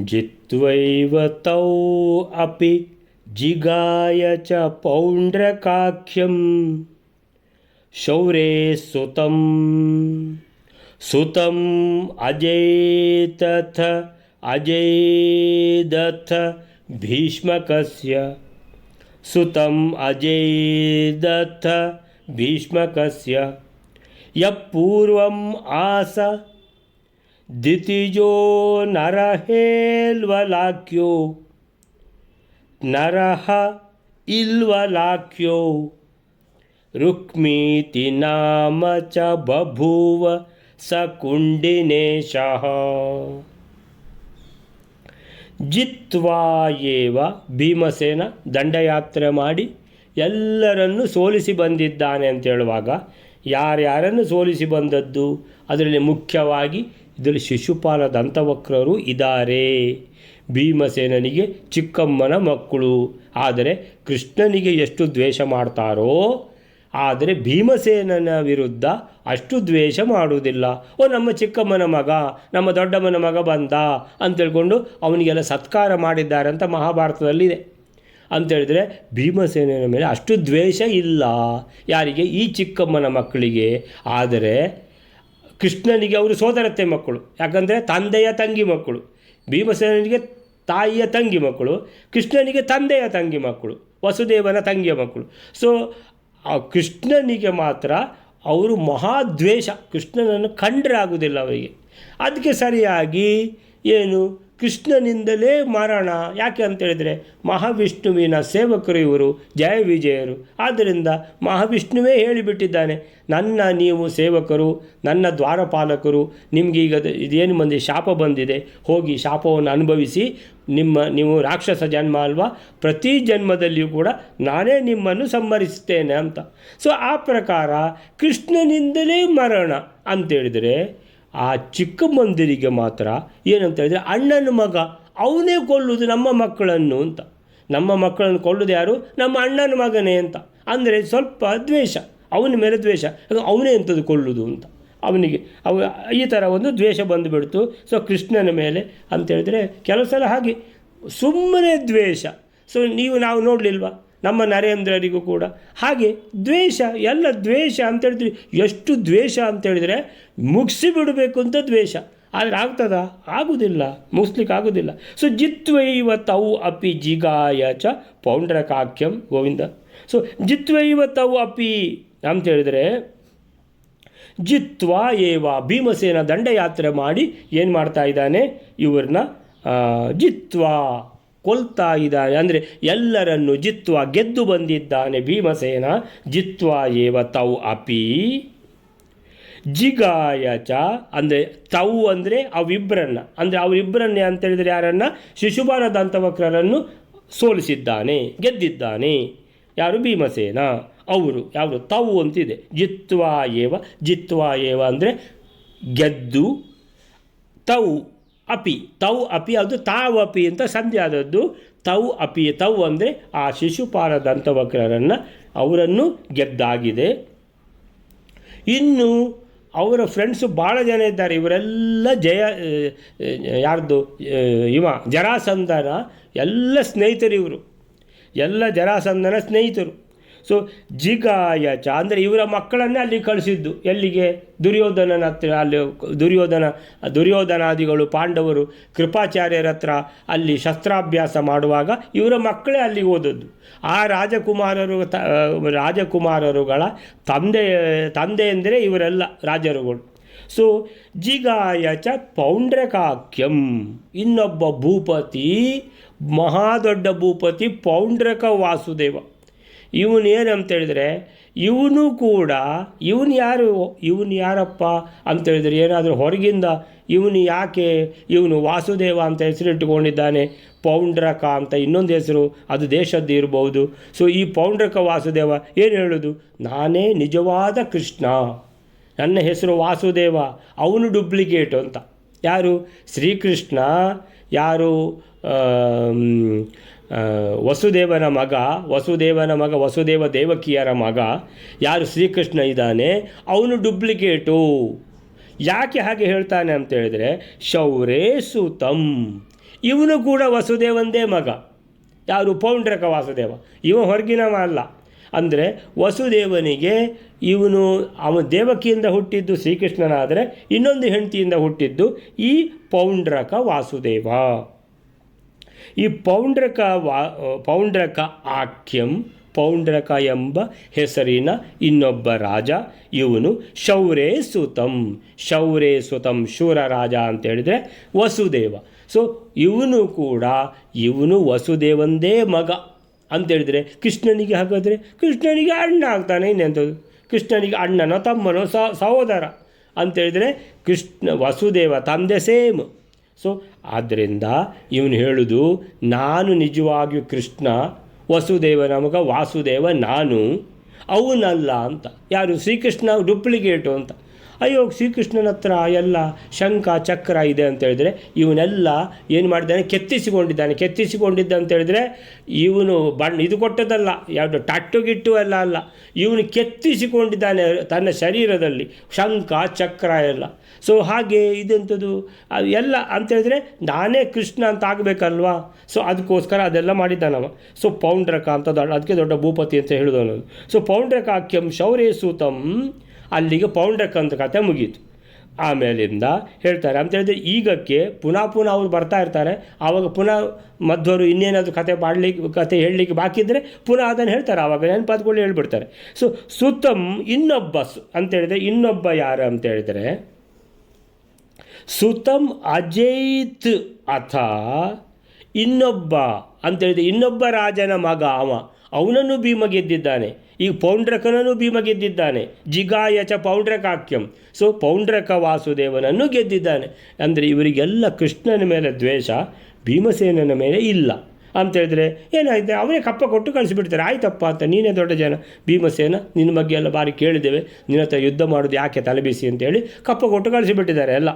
ಜಿತ್ವೈವ ತೌ ಅಪಿ ಜಿಗಾಯ ಚ ಪೌಂಡ್ರಕಾಖ್ಯಂ ಶೌರೇ ಸುತಂ ಸುತಂ ಅಜೇತಥ ಅಜೇದಥ ಭೀಷ್ಮಕಸ್ಯ ಸುತಂ ಅಜೇದಥ ಭೀಷ್ಮಕಸ್ಯ ಯಪೂರ್ವಂ ಆಸ ದಿತಿಜೋ ನರಹೇಲ್ವಲಾಕ್ಯೋ ನರಹ ಇಲ್ವಲಾಕ್ಯೋ ರುಕ್ಮೀತಿ ನಾಮ ಚ ಬಭೂವ ಸ ಕುಂಡಿನೇಶಃ. ಜಿತ್ವಾ ಏವ ಭೀಮಸೇನ ದಂಡಯಾತ್ರೆ ಮಾಡಿ ಎಲ್ಲರನ್ನು ಸೋಲಿಸಿ ಬಂದಿದ್ದಾನೆ ಅಂತ ಹೇಳುವಾಗ ಯಾರ್ಯಾರನ್ನು ಸೋಲಿಸಿ ಬಂದದ್ದು, ಅದರಲ್ಲಿ ಮುಖ್ಯವಾಗಿ ಇದರಲ್ಲಿ ಶಿಶುಪಾಲ ದಂತವಕ್ರರು ಇದ್ದಾರೆ. ಭೀಮಸೇನನಿಗೆ ಚಿಕ್ಕಮ್ಮನ ಮಕ್ಕಳು. ಆದರೆ ಕೃಷ್ಣನಿಗೆ ಎಷ್ಟು ದ್ವೇಷ ಮಾಡ್ತಾರೋ ಆದರೆ ಭೀಮಸೇನನ ವಿರುದ್ಧ ಅಷ್ಟು ದ್ವೇಷ ಮಾಡುವುದಿಲ್ಲ. ನಮ್ಮ ಚಿಕ್ಕಮ್ಮನ ಮಗ, ನಮ್ಮ ದೊಡ್ಡಮ್ಮನ ಮಗ ಬಂದ ಅಂತೇಳ್ಕೊಂಡು ಅವನಿಗೆಲ್ಲ ಸತ್ಕಾರ ಮಾಡಿದ್ದಾರೆ ಅಂತ ಮಹಾಭಾರತದಲ್ಲಿದೆ. ಅಂಥೇಳಿದರೆ ಭೀಮಸೇನನ ಮೇಲೆ ಅಷ್ಟು ದ್ವೇಷ ಇಲ್ಲ. ಯಾರಿಗೆ? ಈ ಚಿಕ್ಕಮ್ಮನ ಮಕ್ಕಳಿಗೆ. ಆದರೆ ಕೃಷ್ಣನಿಗೆ ಅವರು ಸೋದರತ್ತೆ ಮಕ್ಕಳು, ಯಾಕಂದರೆ ತಂದೆಯ ತಂಗಿ ಮಕ್ಕಳು. ಭೀಮಸೇನನಿಗೆ ತಾಯಿಯ ತಂಗಿ ಮಕ್ಕಳು, ಕೃಷ್ಣನಿಗೆ ತಂದೆಯ ತಂಗಿ ಮಕ್ಕಳು, ವಸುದೇವನ ತಂಗಿಯ ಮಕ್ಕಳು. ಸೊ ಆ ಕೃಷ್ಣನಿಗೆ ಮಾತ್ರ ಅವರು ಮಹಾದ್ವೇಷ, ಕೃಷ್ಣನನ್ನು ಕಂಡ್ರೆ ಆಗುವುದಿಲ್ಲ ಅವರಿಗೆ. ಅದಕ್ಕೆ ಸರಿಯಾಗಿ ಏನು ಕೃಷ್ಣನಿಂದಲೇ ಮರಣ. ಯಾಕೆ ಅಂತೇಳಿದರೆ ಮಹಾವಿಷ್ಣುವಿನ ಸೇವಕರು ಇವರು, ಜಯ ವಿಜಯರು. ಆದ್ದರಿಂದ ಮಹಾವಿಷ್ಣುವೇ ಹೇಳಿಬಿಟ್ಟಿದ್ದಾನೆ, ನನ್ನ ನೀವು ಸೇವಕರು, ನನ್ನ ದ್ವಾರಪಾಲಕರು, ನಿಮಗೀಗ ಇದೇನು ಮಂದಿ ಶಾಪ ಬಂದಿದೆ, ಹೋಗಿ ಶಾಪವನ್ನು ಅನುಭವಿಸಿ, ನೀವು ರಾಕ್ಷಸ ಜನ್ಮ ಅಲ್ವಾ, ಪ್ರತಿ ಜನ್ಮದಲ್ಲಿಯೂ ಕೂಡ ನಾನೇ ನಿಮ್ಮನ್ನು ಸಂಹರಿಸ್ತೇನೆ ಅಂತ. ಸೊ ಆ ಪ್ರಕಾರ ಕೃಷ್ಣನಿಂದಲೇ ಮರಣ ಅಂತೇಳಿದರೆ ಆ ಚಿಕ್ಕಮ್ಮಂದಿರಿಗೆ ಮಾತ್ರ ಏನಂತ ಹೇಳಿದರೆ ಅಣ್ಣನ ಮಗ ಅವನೇ ಕೊಲ್ಲುವುದು ನಮ್ಮ ಮಕ್ಕಳನ್ನು ಅಂತ. ನಮ್ಮ ಮಕ್ಕಳನ್ನು ಕೊಲ್ಲುವುದು ಯಾರು? ನಮ್ಮ ಅಣ್ಣನ ಮಗನೇ ಅಂತ. ಅಂದರೆ ಸ್ವಲ್ಪ ದ್ವೇಷ, ಅವನ ಮೇಲೆ ದ್ವೇಷ, ಅವನೇ ಎಂಥದ್ದು ಕೊಲ್ಲುವುದು ಅಂತ ಅವನಿಗೆ ಈ ಥರ ಒಂದು ದ್ವೇಷ ಬಂದುಬಿಡ್ತು. ಸೊ ಕೃಷ್ಣನ ಮೇಲೆ ಅಂತೇಳಿದರೆ ಕೆಲವು ಸಲ ಹಾಗೆ ಸುಮ್ಮನೆ ದ್ವೇಷ. ಸೊ ನಾವು ನೋಡಲಿಲ್ವಾ ನಮ್ಮ ನರೇಂದ್ರರಿಗೂ ಕೂಡ ಹಾಗೆ ದ್ವೇಷ, ಎಲ್ಲ ದ್ವೇಷ ಅಂತೇಳಿದ್ರಿ. ಎಷ್ಟು ದ್ವೇಷ ಅಂತೇಳಿದರೆ ಮುಗಿಸಿಬಿಡಬೇಕು ಅಂತ ದ್ವೇಷ. ಆದರೆ ಆಗ್ತದ? ಆಗುವುದಿಲ್ಲ, ಮುಗಿಸ್ಲಿಕ್ಕೆ ಆಗೋದಿಲ್ಲ. ಸೊ ಜಿತ್ವೈವ ತೌ ಅಪಿ ಜಿಗಾಯ ಚ ಪೌಂಡ್ರಕಾಖ್ಯಂ ಗೋವಿಂದ. ಸೊ ಜಿತ್ವೈವ ತೌ ಅಪಿ ಅಂತೇಳಿದರೆ ಜಿತ್ವಾ ಏವ ಭೀಮಸೇನ ದಂಡಯಾತ್ರೆ ಮಾಡಿ ಏನು ಮಾಡ್ತಾ ಇದ್ದಾನೆ, ಇವ್ರನ್ನ ಜಿತ್ವಾ ಕೊಲ್ತಾ ಇದ್ದಾನೆ. ಅಂದರೆ ಎಲ್ಲರನ್ನು ಜಿತ್ವಾ ಗೆದ್ದು ಬಂದಿದ್ದಾನೆ ಭೀಮಸೇನ. ಜಿತ್ವಾ ಏವ ತೌ ಅಪಿ ಜಿಗಾಯ ಚ ಅಂದರೆ ತೌ ಅಂದರೆ ಅವಿಬ್ಬರನ್ನ, ಅಂದರೆ ಅವರಿಬ್ಬರನ್ನೇ ಅಂತೇಳಿದರೆ ಯಾರನ್ನು? ಶಿಶುಪಾಲ ದಂತವಕ್ರರನ್ನು ಸೋಲಿಸಿದ್ದಾನೆ, ಗೆದ್ದಿದ್ದಾನೆ. ಯಾರು? ಭೀಮಸೇನ. ಅವರು ಯಾವುದು? ತೌ ಅಂತಿದೆ. ಜಿತ್ವಾ ಏವ, ಜಿತ್ವಾ ಏವ ಅಂದರೆ ಗೆದ್ದು, ತೌ ಅಪಿ, ತೌ ಅಪಿ ಅದು ತಾವ್ ಅಪಿ ಅಂತ ಸಂಧಿ ಆದದ್ದು. ತೌ ಅಪಿ, ತೌ ಅಂದರೆ ಆ ಶಿಶುಪಾಲ ದಂತವಕ್ರರನ್ನು ಅವರನ್ನು ಗೆದ್ದಾಗಿದೆ. ಇನ್ನು ಅವರ ಫ್ರೆಂಡ್ಸು ಭಾಳ ಜನ ಇದ್ದಾರೆ. ಇವರೆಲ್ಲ ಯಾರ್ದು ಜರಾಸಂಧನ ಎಲ್ಲ ಸ್ನೇಹಿತರು ಇವರು, ಎಲ್ಲ ಜರಾಸಂಧನ ಸ್ನೇಹಿತರು. ಸೊ ಜಿಗಾಯ ಚ ಅಂದರೆ ಇವರ ಮಕ್ಕಳನ್ನೇ ಅಲ್ಲಿ ಕಳಿಸಿದ್ದು. ಎಲ್ಲಿಗೆ? ದುರ್ಯೋಧನನ ಹತ್ರ. ಅಲ್ಲಿ ದುರ್ಯೋಧನಾದಿಗಳು ಪಾಂಡವರು ಕೃಪಾಚಾರ್ಯರ ಹತ್ರ ಅಲ್ಲಿ ಶಸ್ತ್ರಾಭ್ಯಾಸ ಮಾಡುವಾಗ ಇವರ ಮಕ್ಕಳೇ ಅಲ್ಲಿಗೆ ಹೋದದ್ದು. ಆ ರಾಜಕುಮಾರರುಗಳ ತಂದೆ ಅಂದರೆ ಇವರೆಲ್ಲ ರಾಜರುಗಳು. ಸೊ ಜಿಗಾಯ ಚ ಪೌಂಡ್ರಕಾಖ್ಯಂ. ಇನ್ನೊಬ್ಬ ಭೂಪತಿ, ಮಹಾದೊಡ್ಡ ಭೂಪತಿ ಪೌಂಡ್ರಕ ವಾಸುದೇವ. ಇವನು ಏನಂತೇಳಿದರೆ ಇವನು ಕೂಡ ಇವನು ಯಾರಪ್ಪ ಅಂತೇಳಿದರೆ ಏನಾದರೂ ಹೊರಗಿಂದ ಇವನು ಯಾಕೆ ಇವನು ವಾಸುದೇವ ಅಂತ ಹೆಸರಿಟ್ಟುಕೊಂಡಿದ್ದಾನೆ, ಪೌಂಡ್ರಕ ಅಂತ ಇನ್ನೊಂದು ಹೆಸರು, ಅದು ದೇಶದ್ದು ಇರ್ಬೋದು. ಸೊ ಈ ಪೌಂಡ್ರಕ ವಾಸುದೇವ ಏನು ಹೇಳೋದು, ನಾನೇ ನಿಜವಾದ ಕೃಷ್ಣ, ನನ್ನ ಹೆಸರು ವಾಸುದೇವ, ಅವನು ಡೂಪ್ಲಿಕೇಟು ಅಂತ. ಯಾರು? ಶ್ರೀಕೃಷ್ಣ. ಯಾರು? ವಸುದೇವನ ಮಗ, ವಸುದೇವ ದೇವಕಿಯರ ಮಗ ಯಾರು ಶ್ರೀಕೃಷ್ಣ ಇದ್ದಾನೆ, ಅವನು ಡೂಪ್ಲಿಕೇಟು. ಯಾಕೆ ಹಾಗೆ ಹೇಳ್ತಾನೆ ಅಂತ ಹೇಳಿದರೆ, ಶೌರೇ ಸುತಂ, ಇವನು ಕೂಡ ವಸುದೇವಂದೇ ಮಗ. ಯಾರು? ಪೌಂಡ್ರಕ ವಾಸುದೇವ. ಇವ ಹೊರಗಿನವ ಅಲ್ಲ. ಅಂದರೆ ವಸುದೇವನಿಗೆ ಅವನು ದೇವಕಿಯಿಂದ ಹುಟ್ಟಿದ್ದು ಶ್ರೀಕೃಷ್ಣನಾದರೆ, ಇನ್ನೊಂದು ಹೆಂಡತಿಯಿಂದ ಹುಟ್ಟಿದ್ದು ಈ ಪೌಂಡ್ರಕ ವಾಸುದೇವ. ಈ ಪೌಂಡ್ರಕ ಆಖ್ಯಂ, ಪೌಂಡ್ರಕ ಎಂಬ ಹೆಸರಿನ ಇನ್ನೊಬ್ಬ ರಾಜ ಇವನು ಶೌರೇ ಸುತಂ. ಶೂರ ರಾಜ ಅಂತೇಳಿದರೆ ವಸುದೇವ. ಸೊ ಇವನು ವಸುದೇವಂದೇ ಮಗ ಅಂತೇಳಿದರೆ ಕೃಷ್ಣನಿಗೆ ಹಾಗಾದರೆ ಕೃಷ್ಣನಿಗೆ ಅಣ್ಣ ಆಗ್ತಾನೆ. ಇನ್ನೆಂಥದ್ದು? ಕೃಷ್ಣನಿಗೆ ಅಣ್ಣನೋ ತಮ್ಮನೋ ಸಹೋದರ ಅಂತೇಳಿದರೆ ವಸುದೇವ ತಂದೆ ಸೇಮ್. ಸೊ ಆದ್ದರಿಂದ ಇವನು ಹೇಳುವುದು, ನಾನು ನಿಜವಾಗಿಯೂ ಕೃಷ್ಣ, ವಸುದೇವನ ಮಗ ವಾಸುದೇವ ನಾನು, ಅವನಲ್ಲ ಅಂತ. ಯಾರು? ಶ್ರೀಕೃಷ್ಣ ಡೂಪ್ಲಿಕೇಟು ಅಂತ. ಅಯ್ಯೋ, ಶ್ರೀಕೃಷ್ಣನ ಹತ್ರ ಎಲ್ಲ ಶಂಖ ಚಕ್ರ ಇದೆ ಅಂತೇಳಿದರೆ ಇವನೆಲ್ಲ ಏನು ಮಾಡಿದ್ದಾನೆ, ಕೆತ್ತಿಸಿಕೊಂಡಿದ್ದ ಅಂತೇಳಿದರೆ ಇವನು ಇದು ಕೊಟ್ಟದಲ್ಲ, ಯಾವುದು ಟಟ್ಟು ಗಿಟ್ಟು ಎಲ್ಲ ಅಲ್ಲ, ಇವನು ಕೆತ್ತಿಸಿಕೊಂಡಿದ್ದಾನೆ ತನ್ನ ಶರೀರದಲ್ಲಿ ಶಂಖ ಚಕ್ರ ಎಲ್ಲ. ಸೊ ಹಾಗೆ ಇದೆಂಥದ್ದು ಎಲ್ಲ ಅಂತೇಳಿದರೆ ನಾನೇ ಕೃಷ್ಣ ಅಂತ ಆಗಬೇಕಲ್ವಾ. ಸೊ ಅದಕ್ಕೋಸ್ಕರ ಅದೆಲ್ಲ ಮಾಡಿದ್ದಾನವ. ಸೊ ಪೌಂಡ್ರಕ ಅಂತ ಅದಕ್ಕೆ ದೊಡ್ಡ ಭೂಪತಿ ಅಂತ ಹೇಳಿದವನು. ಸೊ ಪೌಂಡ್ರಕಾಖ್ಯಂ ಶೌರೇ ಸೂತಂ, ಅಲ್ಲಿಗೆ ಪೌಂಡ್ರಕ ಅಂತ ಕಥೆ ಮುಗೀತು. ಆಮೇಲಿಂದ ಹೇಳ್ತಾರೆ ಅಂತೇಳಿದ್ರೆ, ಈಗಕ್ಕೆ ಪುನಃ ಅವ್ರು ಬರ್ತಾ ಇರ್ತಾರೆ. ಆವಾಗ ಪುನಃ ಮಧ್ವರು ಇನ್ನೇನಾದರೂ ಕತೆ ಹೇಳಲಿಕ್ಕೆ ಬಾಕಿ ಇದ್ದರೆ ಪುನಃ ಅದನ್ನು ಹೇಳ್ತಾರೆ. ಆವಾಗ ನೆನಪಾದ್ಕೊಳ್ಳಿ ಹೇಳ್ಬಿಡ್ತಾರೆ. ಸೊ ಸುತಂ ಇನ್ನೊಬ್ಬ ಅಂತೇಳಿದರೆ, ಇನ್ನೊಬ್ಬ ಯಾರು ಅಂತೇಳಿದರೆ ಸುತಂ ಅಜೈತ್ ಅಥ ಇನ್ನೊಬ್ಬ ಅಂತೇಳಿದರೆ ಇನ್ನೊಬ್ಬ ರಾಜನ ಮಗ ಅವನನ್ನು ಭೀಮ ಗೆದ್ದಿದ್ದಾನೆ. ಈಗ ಪೌಂಡ್ರಕನನ್ನು ಭೀಮ ಗೆದ್ದಿದ್ದಾನೆ. ಜಿಗಾಯಚ ಪೌಂಡ್ರಕಾಖ್ಯಂ. ಸೊ ಪೌಂಡ್ರಕ ವಾಸುದೇವನನ್ನು ಗೆದ್ದಿದ್ದಾನೆ. ಅಂದರೆ ಇವರಿಗೆಲ್ಲ ಕೃಷ್ಣನ ಮೇಲೆ ದ್ವೇಷ, ಭೀಮಸೇನನ ಮೇಲೆ ಇಲ್ಲ ಅಂತೇಳಿದ್ರೆ ಏನಾಯಿತು, ಅವರೇ ಕಪ್ಪ ಕೊಟ್ಟು ಕಳಿಸಿಬಿಡ್ತಾರೆ. ಆಯ್ತಪ್ಪ ಅಂತ, ನೀನೇ ದೊಡ್ಡ ಜನ ಭೀಮಸೇನ, ನಿನ್ನ ಬಗ್ಗೆ ಎಲ್ಲ ಬಾರಿ ಕೇಳಿದ್ದೇವೆ, ನಿನ್ನ ಹತ್ರ ಯುದ್ಧ ಮಾಡೋದು ಯಾಕೆ ತಲೆಬಿಸಿ ಅಂತೇಳಿ ಕಪ್ಪ ಕೊಟ್ಟು ಕಳಿಸಿಬಿಟ್ಟಿದ್ದಾರೆ ಎಲ್ಲ.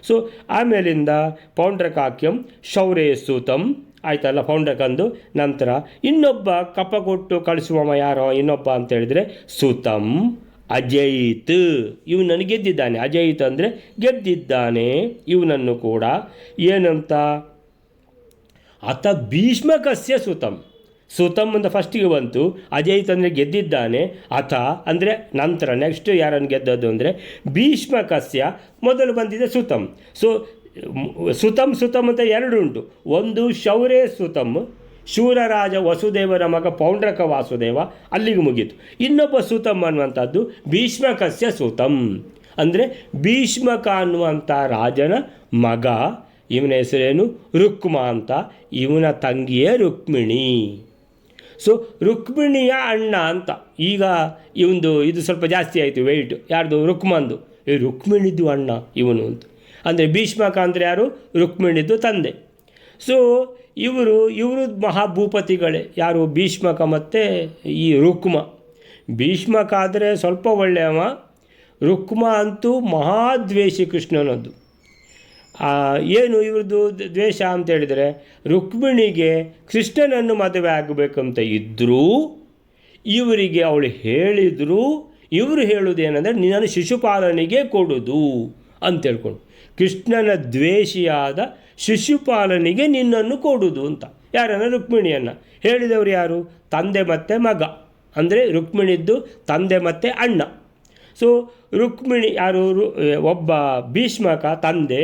ಸೊ ಆಮೇಲಿಂದ ಪೌಂಡ್ರಕಾಖ್ಯಂ ಶೌರೇ ಸೂತಂ ಆಯ್ತಲ್ಲ, ಪೌಂಡ್ರಕಂದು. ನಂತರ ಇನ್ನೊಬ್ಬ ಕಪ್ಪ ಕೊಟ್ಟು ಕಳಿಸುವವ ಯಾರೋ ಇನ್ನೊಬ್ಬ ಅಂತೇಳಿದರೆ ಸುತಂ ಅಜಯಿತ್, ಇವನನ್ನು ಗೆದ್ದಿದ್ದಾನೆ. ಅಜಯಿತ್ ಅಂದರೆ ಗೆದ್ದಿದ್ದಾನೆ ಇವನನ್ನು ಕೂಡ. ಏನಂತ? ಅತ ಭೀಷ್ಮಕಸ್ಯ ಸುತಂ ಅಂತ ಫಸ್ಟಿಗೆ ಬಂತು. ಅಜಯಿತ್ ಅಂದರೆ ಗೆದ್ದಿದ್ದಾನೆ. ಅಥ ಅಂದರೆ ನಂತರ, ನೆಕ್ಸ್ಟ್ ಯಾರನ್ನು ಗೆದ್ದದ್ದು ಅಂದರೆ ಭೀಷ್ಮಕಸ್ಯ. ಮೊದಲು ಬಂದಿದೆ ಸುತಂ. ಸೊ ಸುತಂ ಅಂತ ಎರಡು ಉಂಟು. ಒಂದು ಶೌರೇ ಸುತಂ, ಶೂರರಾಜ ವಸುದೇವನ ಮಗ ಪೌಂಡ್ರಕ ವಾಸುದೇವ, ಅಲ್ಲಿಗೆ ಮುಗೀತು. ಇನ್ನೊಬ್ಬ ಸುತಂ ಅನ್ನುವಂಥದ್ದು ಭೀಷ್ಮಕಸ್ಯ ಸುತಂ, ಅಂದರೆ ಭೀಷ್ಮಕ ಅನ್ನುವಂಥ ರಾಜನ ಮಗ. ಇವನ ಹೆಸರೇನು? ರುಕ್ಮ ಅಂತ. ಇವನ ತಂಗಿಯೇ ರುಕ್ಮಿಣಿ. ಸೊ ರುಕ್ಮಿಣಿಯ ಅಣ್ಣ ಅಂತ. ಈಗ ಇದು ಸ್ವಲ್ಪ ಜಾಸ್ತಿ ಆಯಿತು ವೆಯ್ಟು. ಯಾರ್ದು? ರುಕ್ಮಂದು. ಈ ರುಕ್ಮಿಣಿದ್ದು ಅಣ್ಣ ಇವನು ಅಂತ. ಅಂದರೆ ಭೀಷ್ಮಕ ಅಂದರೆ ಯಾರು? ರುಕ್ಮಿಣಿದ್ದು ತಂದೆ. ಸೊ ಇವರು ಮಹಾಭೂಪತಿಗಳೇ. ಯಾರು? ಭೀಷ್ಮಕ ಮತ್ತು ಈ ರುಕ್ಮ. ಭೀಷ್ಮಕ ಆದರೆ ಸ್ವಲ್ಪ ಒಳ್ಳೆಯವ, ರುಕ್ಮ ಅಂತೂ ಮಹಾದ್ವೇಷಿ ಕೃಷ್ಣನದ್ದು. ಏನು ಇವ್ರದ್ದು ದ್ವೇಷ ಅಂತೇಳಿದರೆ, ರುಕ್ಮಿಣಿಗೆ ಕೃಷ್ಣನನ್ನು ಮದುವೆ ಆಗಬೇಕಂತ ಇದ್ದರೂ ಇವರಿಗೆ ಅವಳು ಹೇಳಿದರು. ಇವರು ಹೇಳುವುದೇನೆಂದರೆ, ನಿನ್ನನ್ನು ಶಿಶುಪಾಲನಿಗೆ ಕೊಡುದು ಅಂತೇಳ್ಕೊಂಡು, ಕೃಷ್ಣನ ದ್ವೇಷಿಯಾದ ಶಿಶುಪಾಲನಿಗೆ ನಿನ್ನನ್ನು ಕೊಡುವುದು ಅಂತ. ಯಾರನ್ನು? ರುಕ್ಮಿಣಿಯನ್ನು. ಹೇಳಿದವರು ಯಾರು? ತಂದೆ ಮತ್ತು ಮಗ, ಅಂದರೆ ರುಕ್ಮಿಣಿದ್ದು ತಂದೆ ಮತ್ತು ಅಣ್ಣ. ಸೊ ರುಕ್ಮಿಣಿ ಯಾರು? ಒಬ್ಬ ಭೀಷ್ಮಕ ತಂದೆ,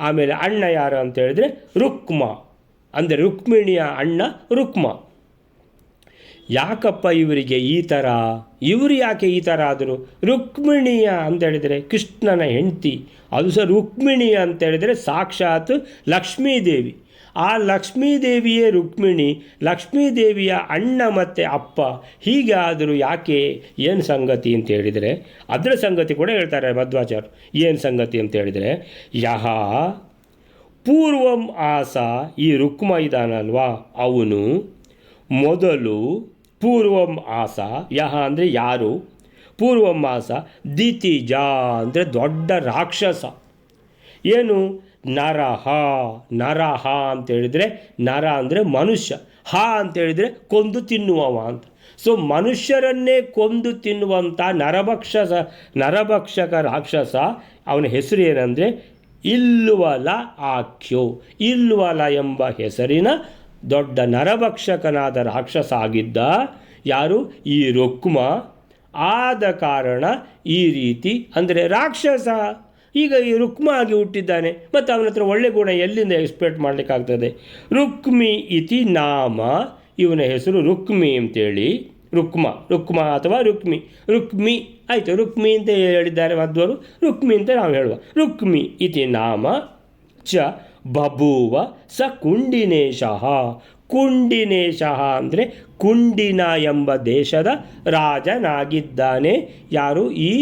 ಆಮೇಲೆ ಅಣ್ಣ ಯಾರು ಅಂತ ಹೇಳಿದ್ರೆ ರುಕ್ಮ, ಅಂದರೆ ರುಕ್ಮಿಣಿಯ ಅಣ್ಣ ರುಕ್ಮ. ಯಾಕಪ್ಪ ಇವರಿಗೆ ಈ ಥರ? ಇವರು ಯಾಕೆ ಈ ಥರ ಆದರು? ರುಕ್ಮಿಣಿಯ ಅಂತೇಳಿದರೆ ಕೃಷ್ಣನ ಹೆಂಡತಿ, ಅದು ಸಹ ರುಕ್ಮಿಣಿ ಅಂತೇಳಿದರೆ ಸಾಕ್ಷಾತ್ ಲಕ್ಷ್ಮೀದೇವಿ. ಆ ಲಕ್ಷ್ಮೀದೇವಿಯೇ ರುಕ್ಮಿಣಿ, ಲಕ್ಷ್ಮೀದೇವಿಯ ಅಣ್ಣ ಮತ್ತು ಅಪ್ಪ. ಹೀಗೆ ಆದರೂ ಯಾಕೆ, ಏನು ಸಂಗತಿ ಅಂತ ಹೇಳಿದರೆ ಅದರ ಸಂಗತಿ ಕೂಡ ಹೇಳ್ತಾರೆ ಮಧ್ವಾಚಾರ್ಯರು. ಏನು ಸಂಗತಿ ಅಂತ ಹೇಳಿದರೆ, ಯಹ ಪೂರ್ವಂ ಆಸ, ಈ ರುಕ್ಮ ಇದಾನಲ್ವಾ ಅವನು ಮೊದಲು ಪೂರ್ವಂ ಆಸ, ಯಹ ಅಂದರೆ ಯಾರು, ಪೂರ್ವಂ ಆಸ ದಿತಿಜ ಅಂದರೆ ದೊಡ್ಡ ರಾಕ್ಷಸ. ಏನು ನರಹ, ನರಹ ಅಂತೇಳಿದರೆ ನರ ಅಂದರೆ ಮನುಷ್ಯ, ಹ ಅಂತೇಳಿದರೆ ಕೊಂದು ತಿನ್ನುವವ ಅಂತ. ಸೊ ಮನುಷ್ಯರನ್ನೇ ಕೊಂದು ತಿನ್ನುವಂಥ ನರಭಕ್ಷಕ ರಾಕ್ಷಸ. ಅವನ ಹೆಸರು ಏನಂದರೆ ಇಲ್ವಲ ಆಖ್ಯೋ, ಇಲ್ವಲ ಎಂಬ ಹೆಸರಿನ ದೊಡ್ಡ ನರಭಕ್ಷಕನಾದ ರಾಕ್ಷಸ ಆಗಿದ್ದ ಯಾರು, ಈ ರುಕ್ಮ. ಆದ ಕಾರಣ ಈ ರೀತಿ ಅಂದರೆ ರಾಕ್ಷಸ ಈಗ ಈ ರುಕ್ಮ ಆಗಿ ಹುಟ್ಟಿದ್ದಾನೆ, ಮತ್ತು ಅವನ ಹತ್ರ ಒಳ್ಳೆ ಗುಣ ಎಲ್ಲಿಂದ ಎಕ್ಸ್ಪೆಕ್ಟ್ ಮಾಡಲಿಕ್ಕಾಗ್ತದೆ. ರುಕ್ಮಿ ಇತಿ ನಾಮ, ಇವನ ಹೆಸರು ರುಕ್ಮಿ ಅಂತೇಳಿ. ರುಕ್ಮ ಅಥವಾ ರುಕ್ಮಿ ಆಯಿತು, ರುಕ್ಮಿ ಅಂತ ಹೇಳಿದ್ದಾರೆ ಮಧ್ವರು, ರುಕ್ಮಿ ಅಂತ ನಾವು ಹೇಳುವ. ರುಕ್ಮಿ ಇತಿ ನಾಮ ಚ ಬಭೂವ ಸ ಕುಂಡಿನೇಶಃ. ಕುಂಡಿನೇಶಃ ಅಂದರೆ ಕುಂಡಿನ ಎಂಬ ದೇಶದ ರಾಜನಾಗಿದ್ದಾನೆ ಯಾರು, ಈ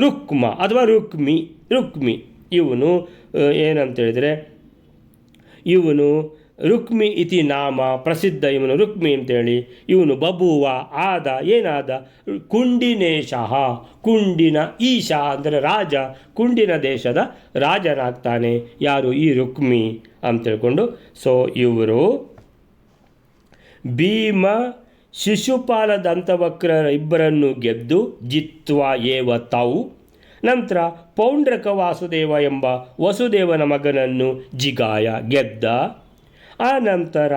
ರುಕ್ಮ ಅಥವಾ ರುಕ್ಮಿ. ಇವನು ಏನಂತೇಳಿದರೆ, ಇವನು ರುಕ್ಮಿ ಇತಿ ನಾಮ ಪ್ರಸಿದ್ಧ, ಇವನು ರುಕ್ಮಿ ಅಂತೇಳಿ. ಇವನು ಬಭೂವ ಆದ, ಏನಾದ, ಕುಂಡಿನೇಶಃ, ಕುಂಡಿನ ಈಶ ಅಂದರೆ ರಾಜ, ಕುಂಡಿನ ದೇಶದ ರಾಜನಾಗ್ತಾನೆ ಯಾರು, ಈ ರುಕ್ಮಿ ಅಂತೇಳ್ಕೊಂಡು. ಸೊ ಇವರು ಭೀಮ ಶಿಶುಪಾಲ ದಂತವಕ್ರ ಇಬ್ಬರನ್ನು ಗೆದ್ದು ಜಿತ್ವಾ ಏವ ತೌ. ನಂತರ ಪೌಂಡ್ರಕ ವಾಸುದೇವ ಎಂಬ ವಸುದೇವನ ಮಗನನ್ನು ಜಿಗಾಯ ಗೆದ್ದ. ಆ ನಂತರ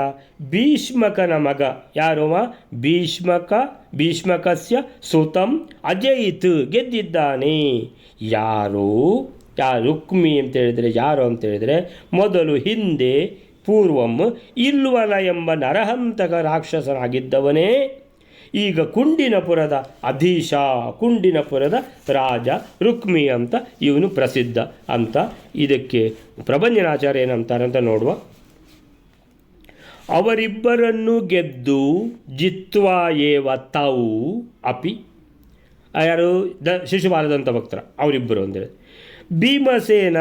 ಭೀಷ್ಮಕನ ಮಗ ಯಾರುವ ಭೀಷ್ಮಕಸ್ಯ ಸುತಂ ಅಜಯಿತ್ ಗೆದ್ದಿದ್ದಾನೆ. ಯಾರು ರುಕ್ಮಿ ಅಂತೇಳಿದರೆ ಯಾರು ಅಂತೇಳಿದರೆ, ಮೊದಲು ಹಿಂದೆ ಪೂರ್ವಂ ಇಲ್ವಲ ಎಂಬ ನರಹಂತಕ ರಾಕ್ಷಸನಾಗಿದ್ದವನೇ ಈಗ ಕುಂಡಿನಪುರದ ಅಧೀಶ, ಕುಂಡಿನಪುರದ ರಾಜ ರುಕ್ಮಿ ಅಂತ ಇವನು ಪ್ರಸಿದ್ಧ ಅಂತ. ಇದಕ್ಕೆ ಪ್ರಭಂಜನಾಚಾರ್ಯ ಏನಂತಾರಂತ ನೋಡುವ. ಅವರಿಬ್ಬರನ್ನು ಗೆದ್ದು ಜಿತ್ವಾ ಏವ ತೌ ಅಪಿ, ಯಾರು ಶಿಶುಪಾಲದಂತ ಭಕ್ತರ ಅವರಿಬ್ಬರು ಅಂದರೆ, ಭೀಮಸೇನ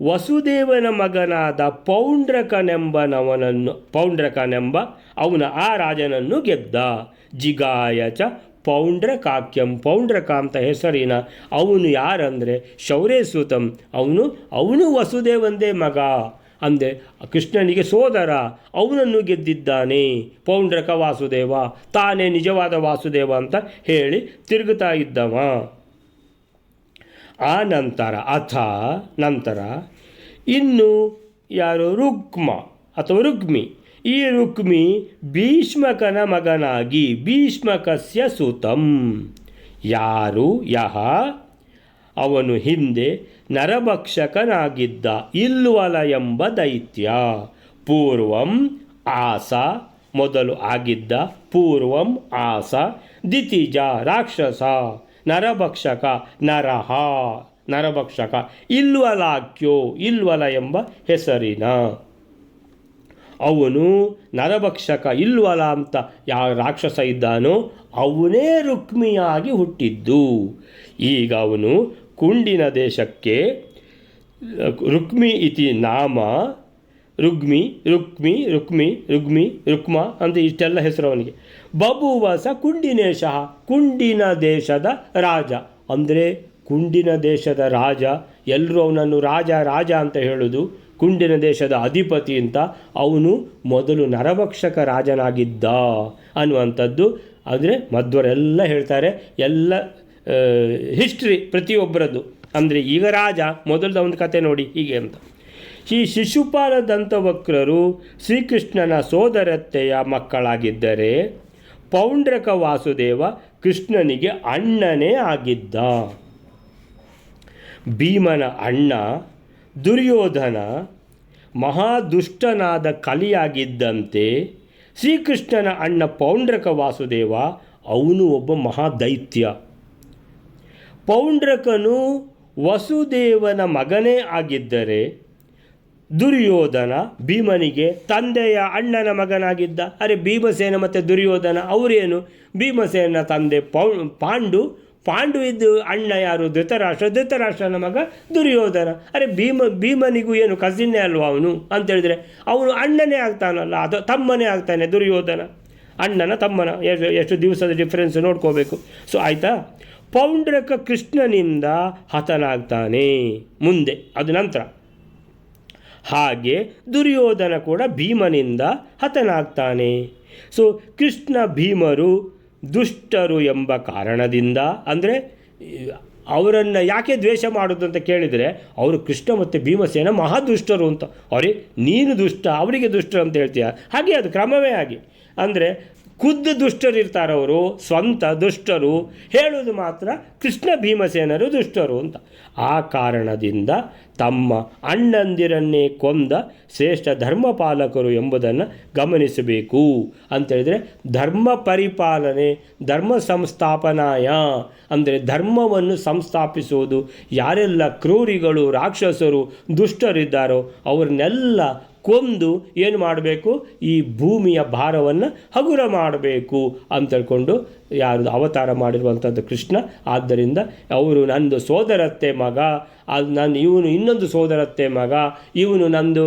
ವಸುದೇವನ ಮಗನಾದ ಪೌಂಡ್ರಕನೆಂಬ ಅವನ ಆ ರಾಜನನ್ನು ಗೆದ್ದ. ಜಿಗಾಯ ಚ ಪೌಂಡ್ರಕಾಕ್ಯಂ, ಪೌಂಡ್ರಕ ಅಂತ ಹೆಸರಿನ ಅವನು ಯಾರಂದರೆ ಶೌರ್ಯಸೂತಂ, ಅವನು ವಸುದೇವಂದೇ ಮಗ ಅಂದೆ ಕೃಷ್ಣನಿಗೆ ಸೋದರ, ಅವನನ್ನು ಗೆದ್ದಿದ್ದಾನೆ ಪೌಂಡ್ರಕ ವಾಸುದೇವ, ತಾನೇ ನಿಜವಾದ ವಾಸುದೇವ ಅಂತ ಹೇಳಿ ತಿರುಗುತ್ತಾ ಇದ್ದವ. ಆ ನಂತರ ಇನ್ನು ಯಾರು ರುಕ್ಮ ಅಥವಾ ರುಕ್ಮಿ, ಈ ರುಕ್ಮಿ ಭೀಷ್ಮಕನ ಮಗನಾಗಿ ಭೀಷ್ಮಕಸ್ಯ ಸುತಂ, ಯಾರು ಯಹ ಅವನು ಹಿಂದೆ ನರಭಕ್ಷಕನಾಗಿದ್ದ ಇಲ್ವಲ ಎಂಬ ದೈತ್ಯ. ಪೂರ್ವಂ ಆಸ ಮೊದಲು ಆಗಿದ್ದ, ಪೂರ್ವಂ ಆಸ ದಿತಿಜ ರಾಕ್ಷಸ, ನರಭಕ್ಷಕ ನರಭಕ್ಷಕ, ಇಲ್ವಲಾಕ್ಯೋ ಇಲ್ವಲ ಎಂಬ ಹೆಸರಿನ ಅವನು ನರಭಕ್ಷಕ. ಇಲ್ವಲ ಅಂತ ಯಾವ ರಾಕ್ಷಸ ಇದ್ದಾನೋ ಅವನೇ ರುಕ್ಮಿಯಾಗಿ ಹುಟ್ಟಿದ್ದು. ಈಗ ಅವನು ಕುಂಡಿನ ದೇಶಕ್ಕೆ ರುಕ್ಮಿ ಇತಿ ನಾಮ, ರುಕ್ಮ ಅಂತ ಇಷ್ಟೆಲ್ಲ ಹೆಸರು ಅವನಿಗೆ. ಬಭೂವಸ ಕುಂಡಿನೇಶ, ಕುಂಡಿನ ದೇಶದ ರಾಜ ಅಂದರೆ ಕುಂಡಿನ ದೇಶದ ರಾಜ. ಎಲ್ಲರೂ ಅವನನ್ನು ರಾಜ ಅಂತ ಹೇಳೋದು, ಕುಂಡಿನ ದೇಶದ ಅಧಿಪತಿ ಅಂತ. ಅವನು ಮೊದಲು ನರಭಕ್ಷಕ ರಾಜನಾಗಿದ್ದ ಅನ್ನುವಂಥದ್ದು. ಅಂದರೆ ಮಧ್ವರೆಲ್ಲ ಹೇಳ್ತಾರೆ, ಎಲ್ಲ ಹಿಸ್ಟ್ರಿ ಪ್ರತಿಯೊಬ್ಬರದ್ದು. ಅಂದರೆ ಈಗ ರಾಜ, ಮೊದಲದ ಒಂದು ಕತೆ ನೋಡಿ ಹೀಗೆ ಅಂತ. ಈ ಶಿಶುಪಾಲ ದಂತವಕ್ರರು ಶ್ರೀಕೃಷ್ಣನ ಸೋದರತ್ತೆಯ ಮಕ್ಕಳಾಗಿದ್ದರೆ, ಪೌಂಡ್ರಕ ವಾಸುದೇವ ಕೃಷ್ಣನಿಗೆ ಅಣ್ಣನೇ ಆಗಿದ್ದ. ಭೀಮನ ಅಣ್ಣ ದುರ್ಯೋಧನ ಮಹಾದುಷ್ಟನಾದ ಕಲಿಯಾಗಿದ್ದಂತೆ, ಶ್ರೀಕೃಷ್ಣನ ಅಣ್ಣ ಪೌಂಡ್ರಕ ವಾಸುದೇವ ಅವನು ಒಬ್ಬ ಮಹಾದೈತ್ಯ. ಪೌಂಡ್ರಕನು ವಸುದೇವನ ಮಗನೇ ಆಗಿದ್ದರೆ, ದುರ್ಯೋಧನ ಭೀಮನಿಗೆ ತಂದೆಯ ಅಣ್ಣನ ಮಗನಾಗಿದ್ದ. ಅರೆ ಭೀಮಸೇನ ಮತ್ತು ದುರ್ಯೋಧನ ಅವರೇನು? ಭೀಮಸೇನ ತಂದೆ ಪಾಂಡು ಇದ್ದು ಅಣ್ಣ ಯಾರು? ಧೃತರಾಷ್ಟ್ರನ ಮಗ ದುರ್ಯೋಧನ. ಅರೆ ಭೀಮನಿಗೂ ಏನು ಕಸಿನ್ನೇ ಅಲ್ವಾ ಅವನು ಅಂತೇಳಿದರೆ ಅವನು ಅಣ್ಣನೇ ಆಗ್ತಾನಲ್ಲ, ಅದು ತಮ್ಮನೇ ಆಗ್ತಾನೆ ದುರ್ಯೋಧನ, ಅಣ್ಣನ ತಮ್ಮನ. ಎಷ್ಟು ದಿವಸದ ಡಿಫ್ರೆನ್ಸ್ ನೋಡ್ಕೋಬೇಕು. ಸೊ ಆಯಿತಾ, ಪೌಂಡ್ರಕ ಕೃಷ್ಣನಿಂದ ಹತನಾಗ್ತಾನೆ ಮುಂದೆ, ಅದು ನಂತರ. ಹಾಗೆ ದುರ್ಯೋಧನ ಕೂಡ ಭೀಮನಿಂದ ಹತನಾಗ್ತಾನೆ. ಸೊ ಕೃಷ್ಣ ಭೀಮರು ದುಷ್ಟರು ಎಂಬ ಕಾರಣದಿಂದ, ಅಂದರೆ ಅವರನ್ನು ಯಾಕೆ ದ್ವೇಷ ಮಾಡೋದು ಅಂತ ಕೇಳಿದರೆ, ಅವರು ಕೃಷ್ಣ ಮತ್ತು ಭೀಮಸೇನ ಮಹಾದುಷ್ಟರು ಅಂತ. ಅವರೇ ನೀನು ದುಷ್ಟ, ಅವರಿಗೆ ದುಷ್ಟರು ಅಂತ ಹೇಳ್ತೀಯ, ಹಾಗೆ ಅದು ಕ್ರಮವೇ ಹಾಗೆ. ಅಂದರೆ ಖುದ್ದು ದುಷ್ಟರು ಇರ್ತಾರವರು, ಸ್ವಂತ ದುಷ್ಟರು, ಹೇಳೋದು ಮಾತ್ರ ಕೃಷ್ಣ ಭೀಮಸೇನರು ದುಷ್ಟರು ಅಂತ. ಆ ಕಾರಣದಿಂದ ತಮ್ಮ ಅಣ್ಣಂದಿರನ್ನೇ ಕೊಂದ ಶ್ರೇಷ್ಠ ಧರ್ಮಪಾಲಕರು ಎಂಬುದನ್ನು ಗಮನಿಸಬೇಕು ಅಂತೇಳಿದರೆ, ಧರ್ಮ ಪರಿಪಾಲನೆ, ಧರ್ಮ ಸಂಸ್ಥಾಪನಾಯ ಅಂದರೆ ಧರ್ಮವನ್ನು ಸಂಸ್ಥಾಪಿಸುವುದು. ಯಾರೆಲ್ಲ ಕ್ರೂರಿಗಳು, ರಾಕ್ಷಸರು, ದುಷ್ಟರಿದ್ದಾರೋ ಅವ್ರನ್ನೆಲ್ಲ ಕೊಂದು ಏನು ಮಾಡಬೇಕು? ಈ ಭೂಮಿಯ ಭಾರವನ್ನು ಹಗುರ ಮಾಡಬೇಕು ಅಂತೇಳ್ಕೊಂಡು ಯಾರು ಅವತಾರ ಮಾಡಿರುವಂಥದ್ದು ಕೃಷ್ಣ. ಆದ್ದರಿಂದ ಅವರು ನಂದು ಸೋದರತ್ತೆ ಮಗ, ಇವನು ಇನ್ನೊಂದು ಸೋದರತ್ತೆ ಮಗ, ಇವನು ನಂದು,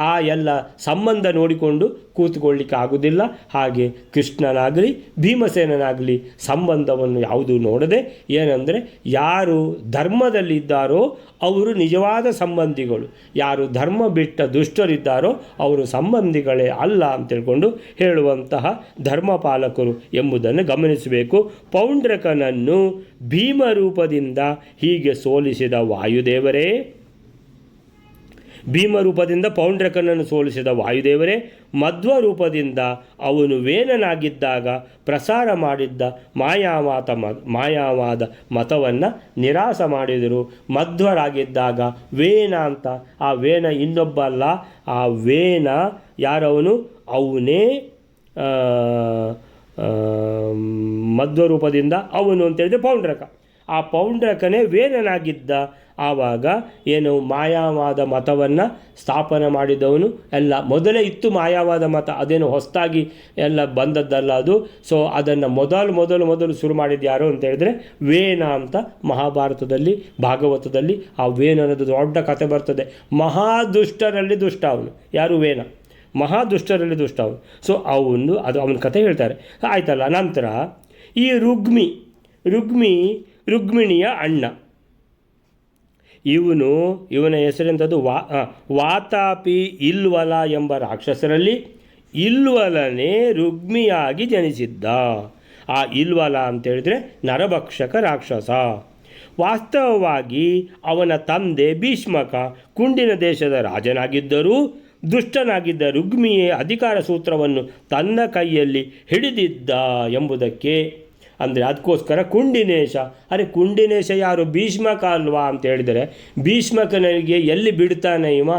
ಆ ಎಲ್ಲ ಸಂಬಂಧ ನೋಡಿಕೊಂಡು ಕೂತ್ಕೊಳ್ಳಿಕ್ಕೆ ಆಗೋದಿಲ್ಲ. ಹಾಗೆ ಕೃಷ್ಣನಾಗಲಿ ಭೀಮಸೇನನಾಗಲಿ ಸಂಬಂಧವನ್ನು ಯಾವುದೂ ನೋಡದೆ, ಏನಂದರೆ ಯಾರು ಧರ್ಮದಲ್ಲಿದ್ದಾರೋ ಅವರು ನಿಜವಾದ ಸಂಬಂಧಿಗಳು, ಯಾರು ಧರ್ಮ ಬಿಟ್ಟ ದುಷ್ಟರಿದ್ದಾರೋ ಅವರು ಸಂಬಂಧಿಗಳೇ ಅಲ್ಲ ಅಂತೇಳ್ಕೊಂಡು ಹೇಳುವಂತಹ ಧರ್ಮಪಾಲಕರು ಎಂಬುದನ್ನು ಗಮನಿಸಬೇಕು. ಪೌಂಡ್ರಕನನ್ನು ಭೀಮರೂಪದಿಂದ ಹೀಗೆ ಸೋಲಿಸಿದ ವಾಯುದೇವರೇ, ಭೀಮರೂಪದಿಂದ ಪೌಂಡ್ರಕನನ್ನು ಸೋಲಿಸಿದ ವಾಯುದೇವರೇ, ಮಧ್ವರೂಪದಿಂದ ಅವನು ವೇನನಾಗಿದ್ದಾಗ ಪ್ರಸಾರ ಮಾಡಿದ್ದ ಮಾಯಾವಾದ ಮತವನ್ನು ನಿರಾಸ ಮಾಡಿದರು. ಮಧ್ವರಾಗಿದ್ದಾಗ ವೇನ ಅಂತ, ಆ ವೇನ ಇನ್ನೊಬ್ಬ ಅಲ್ಲ, ಆ ವೇನ ಯಾರವನು? ಅವನೇ ಮಧ್ವರೂಪದಿಂದ ಅವನು ಅಂತೇಳಿದರೆ ಪೌಂಡ್ರಕ. ಆ ಪೌಂಡ್ರಕನೇ ವೇನನಾಗಿದ್ದ. ಆವಾಗ ಏನು ಮಾಯಾವಾದ ಮತವನ್ನು ಸ್ಥಾಪನೆ ಮಾಡಿದವನು. ಎಲ್ಲ ಮೊದಲೇ ಇತ್ತು ಮಾಯಾವಾದ ಮತ, ಅದೇನು ಹೊಸದಾಗಿ ಎಲ್ಲ ಬಂದದ್ದಲ್ಲ ಅದು. ಸೊ ಅದನ್ನು ಮೊದಲು ಶುರು ಮಾಡಿದ್ದು ಯಾರು ಅಂತ ಹೇಳಿದ್ರೆ ವೇನ ಅಂತ. ಮಹಾಭಾರತದಲ್ಲಿ, ಭಾಗವತದಲ್ಲಿ ಆ ವೇನ ಅನ್ನೋದು ದೊಡ್ಡ ಕಥೆ ಬರ್ತದೆ. ಮಹಾದುಷ್ಟರಲ್ಲಿ ದುಷ್ಟ ಅವನು. ಯಾರು? ವೇನ. ಮಹಾದುಷ್ಟರಲ್ಲಿ ದುಷ್ಟ ಅವನು. ಸೊ ಅವನ ಕಥೆ ಹೇಳ್ತಾರೆ, ಆಯ್ತಲ್ಲ. ನಂತರ ಈ ರುಕ್ಮಿಣಿಯ ಅಣ್ಣ, ಇವನ ಹೆಸರೆಂಥದ್ದು ವಾತಾಪಿ ಇಲ್ವಲ ಎಂಬ ರಾಕ್ಷಸರಲ್ಲಿ ಇಲ್ವಲನೇ ರುಗ್ಮಿಯಾಗಿ ಜನಿಸಿದ್ದ. ಆ ಇಲ್ವಲ ಅಂತೇಳಿದರೆ ನರಭಕ್ಷಕ ರಾಕ್ಷಸ. ವಾಸ್ತವವಾಗಿ ಅವನ ತಂದೆ ಭೀಷ್ಮಕ ಕುಂಡಿನ ದೇಶದ ರಾಜನಾಗಿದ್ದರೂ ದುಷ್ಟನಾಗಿದ್ದ ರುಗ್ಮಿಯೇ ಅಧಿಕಾರ ಸೂತ್ರವನ್ನು ತನ್ನ ಕೈಯಲ್ಲಿ ಹಿಡಿದಿದ್ದ ಎಂಬುದಕ್ಕೆ, ಅಂದರೆ ಅದಕ್ಕೋಸ್ಕರ ಕುಂಡಿನೇಶ. ಅರೆ ಕುಂಡಿನೇಶ ಯಾರು? ಭೀಷ್ಮಕ ಅಲ್ವಾ ಅಂತ ಹೇಳಿದರೆ, ಭೀಷ್ಮಕನಿಗೆ ಎಲ್ಲಿ ಬಿಡ್ತಾನೆ ಇವ?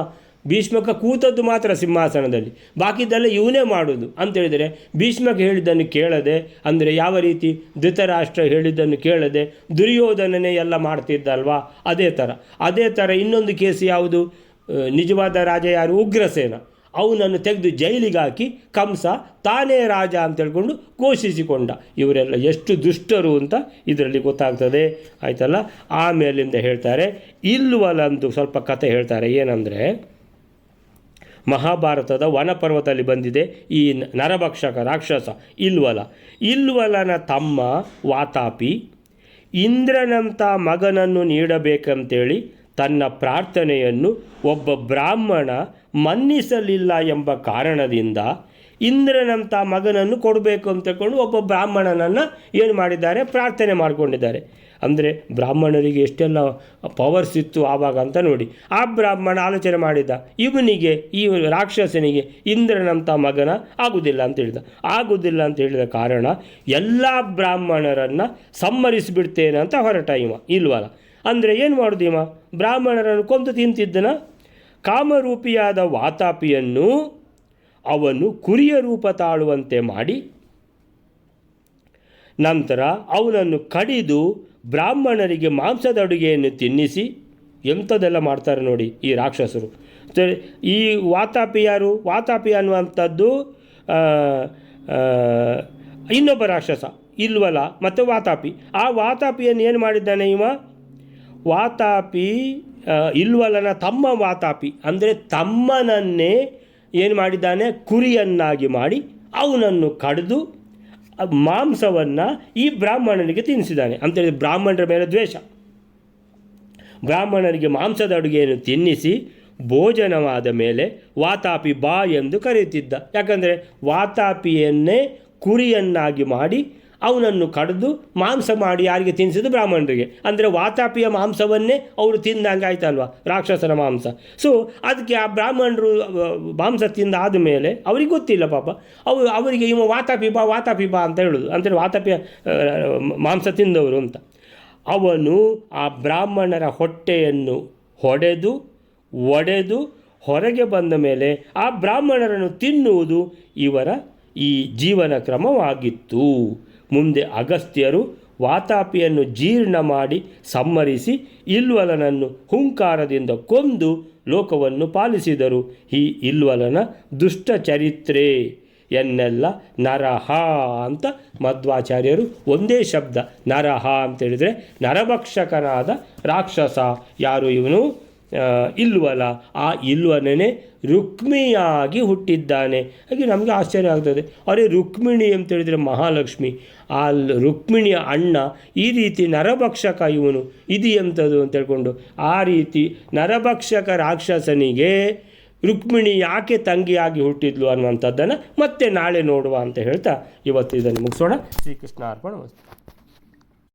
ಭೀಷ್ಮಕ ಕೂತದ್ದು ಮಾತ್ರ ಸಿಂಹಾಸನದಲ್ಲಿ, ಬಾಕಿದ್ದೆಲ್ಲ ಇವನೇ ಮಾಡೋದು ಅಂತೇಳಿದರೆ, ಭೀಷ್ಮಕ ಹೇಳಿದ್ದನ್ನು ಕೇಳದೆ, ಅಂದರೆ ಯಾವ ರೀತಿ ಧೃತರಾಷ್ಟ್ರ ಹೇಳಿದ್ದನ್ನು ಕೇಳದೆ ದುರ್ಯೋಧನನೇ ಎಲ್ಲ ಮಾಡ್ತಿದ್ದಲ್ವಾ, ಅದೇ ಥರ ಇನ್ನೊಂದು ಕೇಸ್ ಯಾವುದು? ನಿಜವಾದ ರಾಜ ಯಾರು? ಉಗ್ರಸೇನ. ಅವನನ್ನು ತೆಗೆದು ಜೈಲಿಗೆ ಹಾಕಿ ಕಂಸ ತಾನೇ ರಾಜ ಅಂತ ಹೇಳ್ಕೊಂಡು ಘೋಷಿಸಿಕೊಂಡ. ಇವರೆಲ್ಲ ಎಷ್ಟು ದುಷ್ಟರು ಅಂತ ಇದರಲ್ಲಿ ಗೊತ್ತಾಗ್ತದೆ, ಆಯ್ತಲ್ಲ. ಆಮೇಲಿಂದ ಹೇಳ್ತಾರೆ ಇಲ್ವಲಂದು ಸ್ವಲ್ಪ ಕತೆ ಹೇಳ್ತಾರೆ. ಏನಂದರೆ ಮಹಾಭಾರತದ ವನಪರ್ವತದಲ್ಲಿ ಬಂದಿದೆ ಈ ನರಭಕ್ಷಕ ರಾಕ್ಷಸ ಇಲ್ವಲನ ತಮ್ಮ ವಾತಾಪಿ ಇಂದ್ರನಂಥ ಮಗನನ್ನು ನೀಡಬೇಕಂತೇಳಿ ತನ್ನ ಪ್ರಾರ್ಥನೆಯನ್ನು ಒಬ್ಬ ಬ್ರಾಹ್ಮಣ ಮನ್ನಿಸಲಿಲ್ಲ ಎಂಬ ಕಾರಣದಿಂದ ಇಂದ್ರನಂಥ ಮಗನನ್ನು ಕೊಡಬೇಕು ಅಂತಕೊಂಡು ಒಬ್ಬ ಬ್ರಾಹ್ಮಣನನ್ನು ಏನು ಮಾಡಿದ್ದಾರೆ? ಪ್ರಾರ್ಥನೆ ಮಾಡಿಕೊಂಡಿದ್ದಾರೆ. ಅಂದರೆ ಬ್ರಾಹ್ಮಣರಿಗೆ ಎಷ್ಟೆಲ್ಲ ಪವರ್ಸ್ ಇತ್ತು ಆವಾಗ ಅಂತ ನೋಡಿ. ಆ ಬ್ರಾಹ್ಮಣ ಆಲೋಚನೆ ಮಾಡಿದ್ದ, ಈ ರಾಕ್ಷಸನಿಗೆ ಇಂದ್ರನಂಥ ಮಗನ ಆಗುವುದಿಲ್ಲ ಅಂತ ಹೇಳಿದ ಕಾರಣ ಎಲ್ಲ ಬ್ರಾಹ್ಮಣರನ್ನು ಸಂಹರಿಸಿಬಿಡ್ತೇನೆ ಅಂತ ಹೊರಟ ಇಲ್ವಲ್ಲ. ಅಂದರೆ ಏನು ಮಾಡೋದು? ಬ್ರಾಹ್ಮಣರನ್ನು ಕೊಂದು ತಿಂತಿದ್ದನ. ಕಾಮರೂಪಿಯಾದ ವಾತಾಪಿಯನ್ನು ಅವನು ಕುರಿಯ ರೂಪ ತಾಳುವಂತೆ ಮಾಡಿ ನಂತರ ಅವನನ್ನು ಕಡಿದು ಬ್ರಾಹ್ಮಣರಿಗೆ ಮಾಂಸದ ಅಡುಗೆಯನ್ನು ತಿನ್ನಿಸಿ, ಎಂಥದ್ದೆಲ್ಲ ಮಾಡ್ತಾರೆ ನೋಡಿ ಈ ರಾಕ್ಷಸರು. ಸರಿ, ಈ ವಾತಾಪಿ ಯಾರು? ವಾತಾಪಿ ಅನ್ನುವಂಥದ್ದು ಇನ್ನೊಬ್ಬ ರಾಕ್ಷಸ ಇಲ್ವಲ ಮತ್ತು ವಾತಾಪಿ. ಆ ವಾತಾಪಿಯನ್ನು ಏನು ಮಾಡಿದ್ದಾನೆ ಇವ? ವಾತಾಪಿ ಇಲ್ವಲನ ತಮ್ಮ ವಾತಾಪಿ, ಅಂದರೆ ತಮ್ಮನನ್ನೇ ಏನು ಮಾಡಿದ್ದಾನೆ? ಕುರಿಯನ್ನಾಗಿ ಮಾಡಿ ಅವನನ್ನು ಕಡಿದು ಮಾಂಸವನ್ನು ಈ ಬ್ರಾಹ್ಮಣನಿಗೆ ತಿನ್ನಿಸಿದ್ದಾನೆ. ಅಂತೇಳಿ ಬ್ರಾಹ್ಮಣರ ಮೇಲೆ ದ್ವೇಷ. ಬ್ರಾಹ್ಮಣನಿಗೆ ಮಾಂಸದ ಅಡುಗೆಯನ್ನು ತಿನ್ನಿಸಿ ಭೋಜನವಾದ ಮೇಲೆ ವಾತಾಪಿ ಬಾ ಎಂದು ಕರೆಯುತ್ತಿದ್ದ. ಯಾಕಂದರೆ ವಾತಾಪಿಯನ್ನೇ ಕುರಿಯನ್ನಾಗಿ ಮಾಡಿ ಅವನನ್ನು ಕಡಿದು ಮಾಂಸ ಮಾಡಿ ಯಾರಿಗೆ ತಿನ್ನಿಸಿದ್ದು? ಬ್ರಾಹ್ಮಣರಿಗೆ. ಅಂದರೆ ವಾತಾಪಿಯ ಮಾಂಸವನ್ನೇ ಅವರು ತಿಂದಂಗೆ ಆಯ್ತಲ್ವ, ರಾಕ್ಷಸನ ಮಾಂಸ. ಸೊ ಅದಕ್ಕೆ ಆ ಬ್ರಾಹ್ಮಣರು ಮಾಂಸ ತಿಂದಾದ ಮೇಲೆ ಅವ್ರಿಗೆ ಗೊತ್ತಿಲ್ಲ ಪಾಪ, ಅವರಿಗೆ ಇವ ವಾತಾಪಿ ಬಾ ಅಂತ ಹೇಳೋದು. ಅಂದರೆ ವಾತಾಪಿಯ ಮಾಂಸ ತಿಂದವರು ಅಂತ. ಅವನು ಆ ಬ್ರಾಹ್ಮಣರ ಹೊಟ್ಟೆಯನ್ನು ಒಡೆದು ಹೊರಗೆ ಬಂದ ಮೇಲೆ ಆ ಬ್ರಾಹ್ಮಣರನ್ನು ತಿನ್ನುವುದು ಇವರ ಈ ಜೀವನ ಕ್ರಮವಾಗಿತ್ತು. ಮುಂದೆ ಅಗಸ್ತ್ಯರು ವಾತಾಪಿಯನ್ನು ಜೀರ್ಣ ಮಾಡಿ ಸಂಹರಿಸಿ ಇಲ್ವಲನನ್ನು ಹುಂಕಾರದಿಂದ ಕೊಂದು ಲೋಕವನ್ನು ಪಾಲಿಸಿದರು. ಈ ಇಲ್ವಲನ ದುಷ್ಟ ಚರಿತ್ರೆ ಎನ್ನೆಲ್ಲ ನರಹ ಅಂತ ಮಧ್ವಾಚಾರ್ಯರು ಒಂದೇ ಶಬ್ದ ನರಹ ಅಂತೇಳಿದರೆ ನರಭಕ್ಷಕನಾದ ರಾಕ್ಷಸ. ಯಾರು ಇವನು? ಇಲ್ವಲ. ಆ ಇಲ್ವನೇ ರುಕ್ಮಿಯಾಗಿ ಹುಟ್ಟಿದ್ದಾನೆ. ಹಾಗೆ ನಮಗೆ ಆಶ್ಚರ್ಯ ಆಗ್ತದೆ, ಅರೆ ರುಕ್ಮಿಣಿ ಅಂತೇಳಿದರೆ ಮಹಾಲಕ್ಷ್ಮಿ, ಆ ರುಕ್ಮಿಣಿಯ ಅಣ್ಣ ಈ ರೀತಿ ನರಭಕ್ಷಕ ಇವನು, ಇದು ಎಂಥದ್ದು ಅಂತ ಹೇಳ್ಕೊಂಡು ಆ ರೀತಿ ನರಭಕ್ಷಕ ರಾಕ್ಷಸನಿಗೆ ರುಕ್ಮಿಣಿ ಯಾಕೆ ತಂಗಿಯಾಗಿ ಹುಟ್ಟಿದ್ಲು ಅನ್ನುವಂಥದ್ದನ್ನು ಮತ್ತೆ ನಾಳೆ ನೋಡುವ ಅಂತ ಹೇಳ್ತಾ ಇವತ್ತು ಇದನ್ನು ಮುಗಿಸೋಣ. ಶ್ರೀಕೃಷ್ಣ ಅರ್ಪಣ.